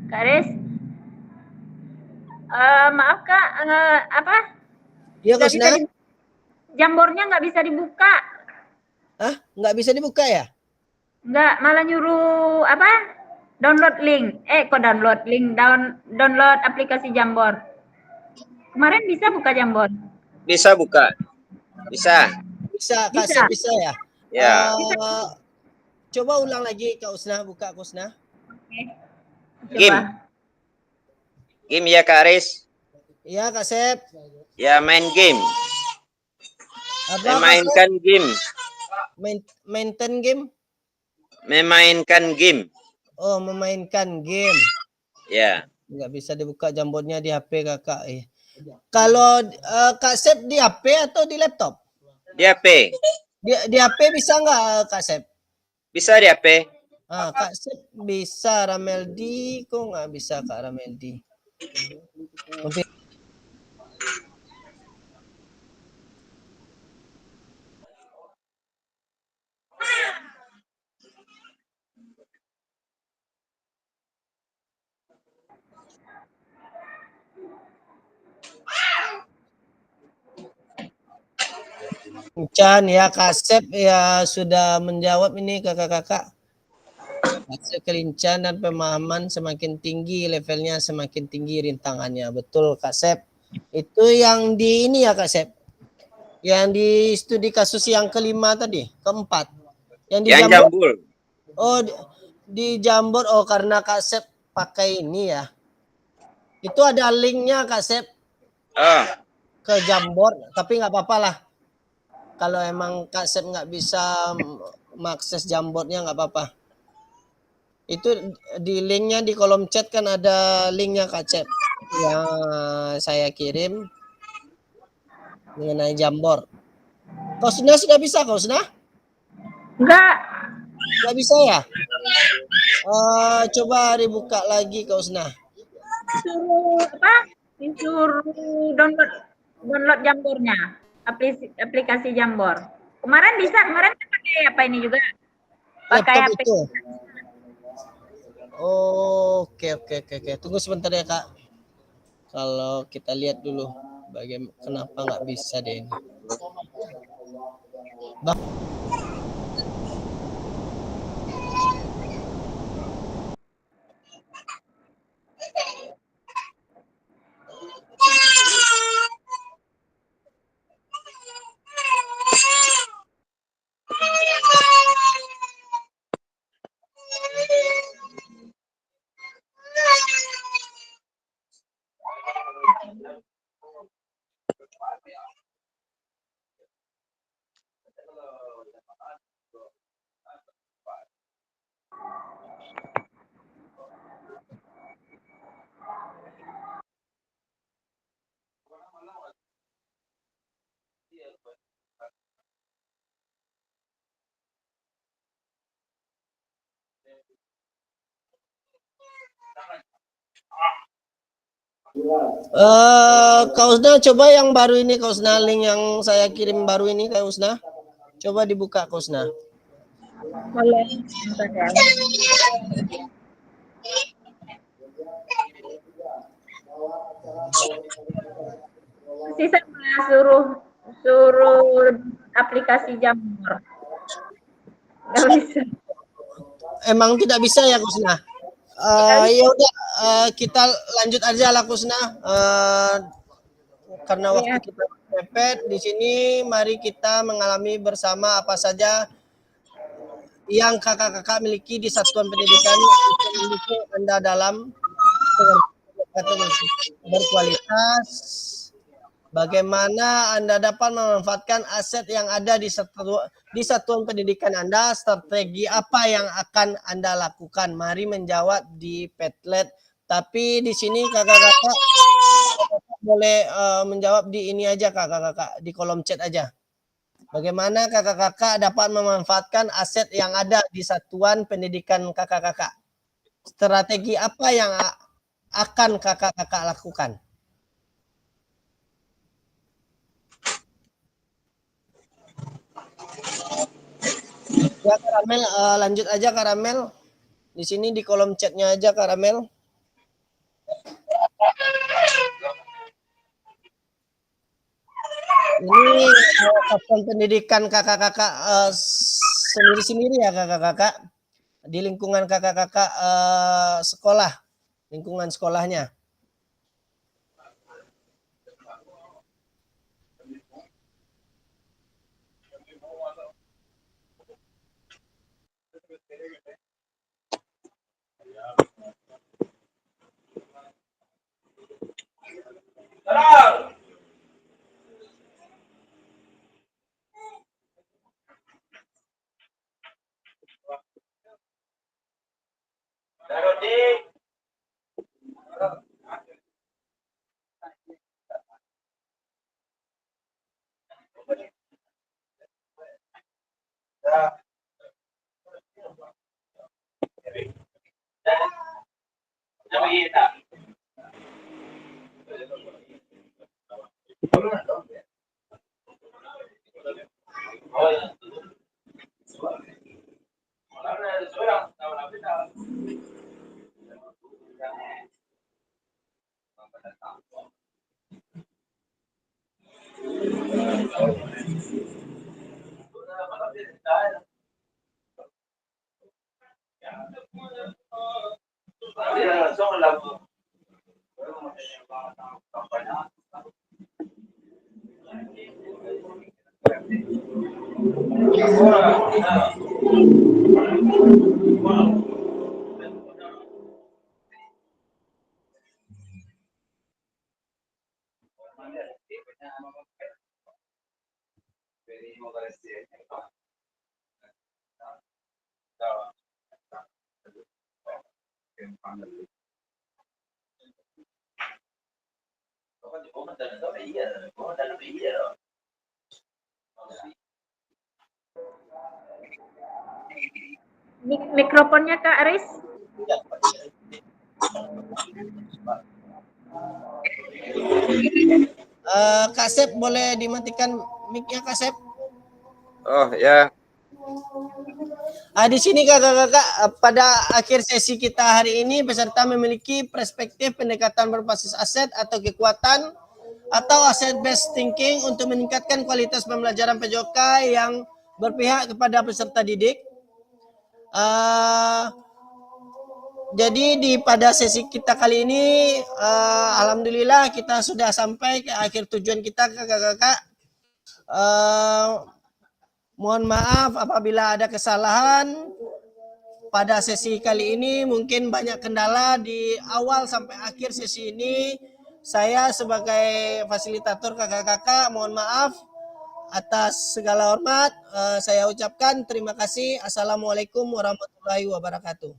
Speaker 12: Kak Aris. Maaf Kak, apa?
Speaker 1: Iya
Speaker 12: Nggak bisa
Speaker 1: Kusna.
Speaker 12: Jamboardnya nggak bisa dibuka.
Speaker 1: Hah? Nggak bisa dibuka ya?
Speaker 12: Nggak, malah nyuruh apa? Download link. Kok download link? Download aplikasi Jamboard. Kemarin bisa buka Jamboard?
Speaker 5: Bisa buka. Bisa.
Speaker 1: Bisa, Kak Sep bisa ya?
Speaker 5: Ya.
Speaker 1: Coba ulang lagi Kak Usna, buka Kak Usna.
Speaker 5: Game. Game ya Kak Aris?
Speaker 1: Iya Kak Sep.
Speaker 5: Ya main game.
Speaker 1: Apa,
Speaker 5: Memainkan game.
Speaker 1: Maintain game?
Speaker 5: Memainkan game.
Speaker 1: Oh, memainkan game.
Speaker 5: Ya.
Speaker 1: Nggak bisa dibuka Jamboardnya di HP kakak. Kalau Kak Sep di HP atau di laptop?
Speaker 5: Di HP.
Speaker 1: Di HP bisa nggak Kak Sep?
Speaker 5: Bisa di HP.
Speaker 1: Kak Sep bisa, Rameldi kok nggak bisa Kak Rameldi? Chan ya, Kasep ya sudah menjawab ini kakak-kakak. Hasil kelincahan dan pemahaman semakin tinggi, levelnya semakin tinggi rintangannya. Betul Kak Sep. Itu yang di ini ya Kak Sep. Yang di studi kasus yang kelima tadi, keempat. Yang di
Speaker 5: Yang
Speaker 1: Jambor.
Speaker 5: Jambul.
Speaker 1: Oh, di Jambor. Oh, karena Kak Sep pakai ini ya. Itu ada linknya Kak Sep ke Jambor, tapi nggak apa-apa lah. Kalau emang Kak Sep nggak bisa mengakses Jambornya nggak apa-apa. Itu di linknya di kolom chat kan ada linknya Kak Cep yang saya kirim mengenai Jambor. Kau sudah bisa kau sudah? Enggak bisa ya? Coba dibuka lagi kau sudah.
Speaker 12: Disuruh apa? Disuruh download Jambornya, aplikasi Jambor. Kemarin kan pakai apa ini juga? Pakai
Speaker 1: Laptop
Speaker 12: HP.
Speaker 1: itu. Oke. Tunggu sebentar ya Kak. Kalau kita lihat dulu bagaimana kenapa nggak bisa deh ini. Bang. Kak Usna coba yang baru ini Kak Usna, link yang saya kirim baru ini Kak Usna. Coba dibuka Kak Usna.
Speaker 12: Boleh. Sisa suruh aplikasi Jamur. Nggak bisa.
Speaker 1: Emang tidak bisa ya Kusna? Ya udah kita lanjut aja lah Kusna. Karena waktu kita mepet di sini, mari kita mengalami bersama apa saja yang kakak-kakak miliki di satuan pendidikan untuk mendukung Anda dalam berkualitas. Bagaimana Anda dapat memanfaatkan aset yang ada di satuan pendidikan Anda, strategi apa yang akan Anda lakukan? Mari menjawab di Padlet. Tapi di sini kakak-kakak boleh menjawab di ini aja kakak-kakak, di kolom chat aja. Bagaimana kakak-kakak dapat memanfaatkan aset yang ada di satuan pendidikan kakak-kakak? Strategi apa yang akan kakak-kakak lakukan? Ya Karamel, lanjut aja Karamel. Di sini di kolom chatnya aja Karamel. Ini satuan pendidikan kakak-kakak sendiri-sendiri ya kakak-kakak. Di lingkungan kakak-kakak sekolah, lingkungan sekolahnya.
Speaker 12: Mikrofonnya Kak Aris.
Speaker 1: Kak Sep boleh dimatikan mic-nya Kak Sep?
Speaker 5: Oh ya.
Speaker 1: Di sini kakak-kakak, pada akhir sesi kita hari ini peserta memiliki perspektif pendekatan berbasis aset atau kekuatan atau asset based thinking untuk meningkatkan kualitas pembelajaran PJOK yang berpihak kepada peserta didik. Jadi pada sesi kita kali ini, alhamdulillah kita sudah sampai ke akhir tujuan kita kakak-kakak. Mohon maaf apabila ada kesalahan pada sesi kali ini, mungkin banyak kendala di awal sampai akhir sesi ini. Saya sebagai fasilitator kakak-kakak mohon maaf. Atas segala hormat saya ucapkan terima kasih. Assalamualaikum warahmatullahi wabarakatuh.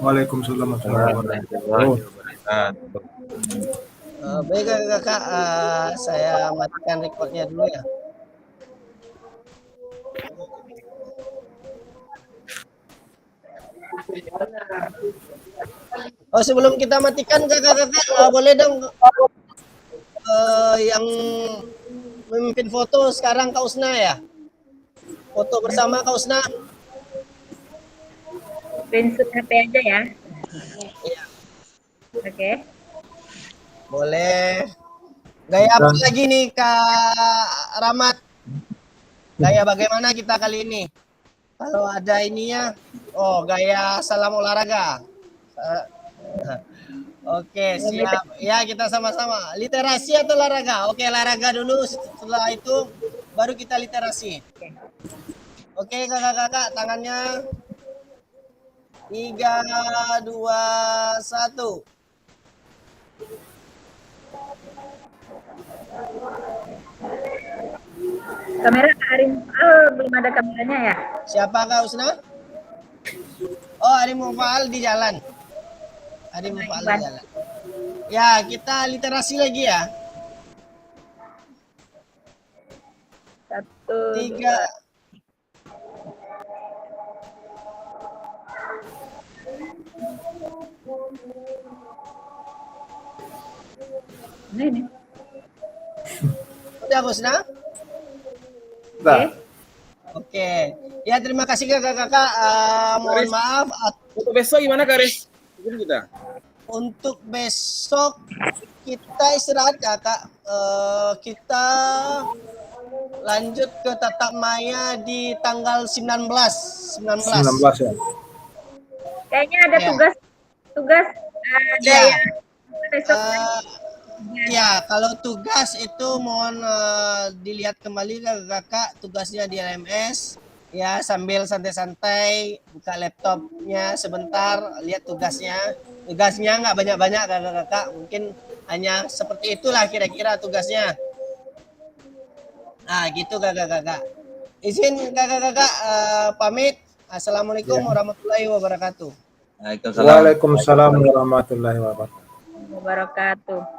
Speaker 13: Waalaikumsalam warahmatullahi wabarakatuh.
Speaker 1: Baik kakak-kakak, saya matikan recordnya dulu ya. Oh, sebelum kita matikan kakak-kakak, boleh dong yang memimpin foto sekarang Kak Usna ya? Foto bersama Kak Usna.
Speaker 12: Screenshot HP aja ya.
Speaker 1: Iya.
Speaker 12: Oke.
Speaker 1: Boleh. Gaya apa lagi nih Kak Rahmat? Gaya bagaimana kita kali ini? Kalau ada ininya, oh gaya salam olahraga. Oke, siap. Ya, kita sama-sama. Literasi atau olahraga? Oke, olahraga dulu. Setelah itu baru kita literasi. Oke, kakak-kakak, tangannya. 3, 2, 1.
Speaker 12: Kamera Kak Arin belum ada kameranya ya?
Speaker 1: Siapa Kak Usna? Oh, Arin Mufaal di jalan. Arin Mufaal di jalan. Ya, kita literasi lagi ya.
Speaker 12: 1,
Speaker 1: 3.
Speaker 12: Ini.
Speaker 1: Udah Usna?
Speaker 13: Nah.
Speaker 1: Oke. Ya, terima kasih kakak-kakak. Mohon maaf.
Speaker 11: Untuk besok gimana Kak Aris? Kita.
Speaker 1: Untuk besok kita istirahat kakak. Kita lanjut ke tatap maya di tanggal 19
Speaker 13: ya.
Speaker 12: Kayaknya ada tugas ada
Speaker 1: ya.
Speaker 12: yang besok.
Speaker 1: Ya, kalau tugas itu mohon dilihat kembali kakak, tugasnya di LMS ya, sambil santai-santai buka laptopnya sebentar, lihat tugasnya nggak banyak-banyak kakak-kakak, mungkin hanya seperti itulah kira-kira tugasnya. Nah gitu kakak-kakak, izin kakak-kakak pamit. Assalamualaikum warahmatullahi wabarakatuh.
Speaker 13: Waalaikumsalam warahmatullahi wabarakatuh.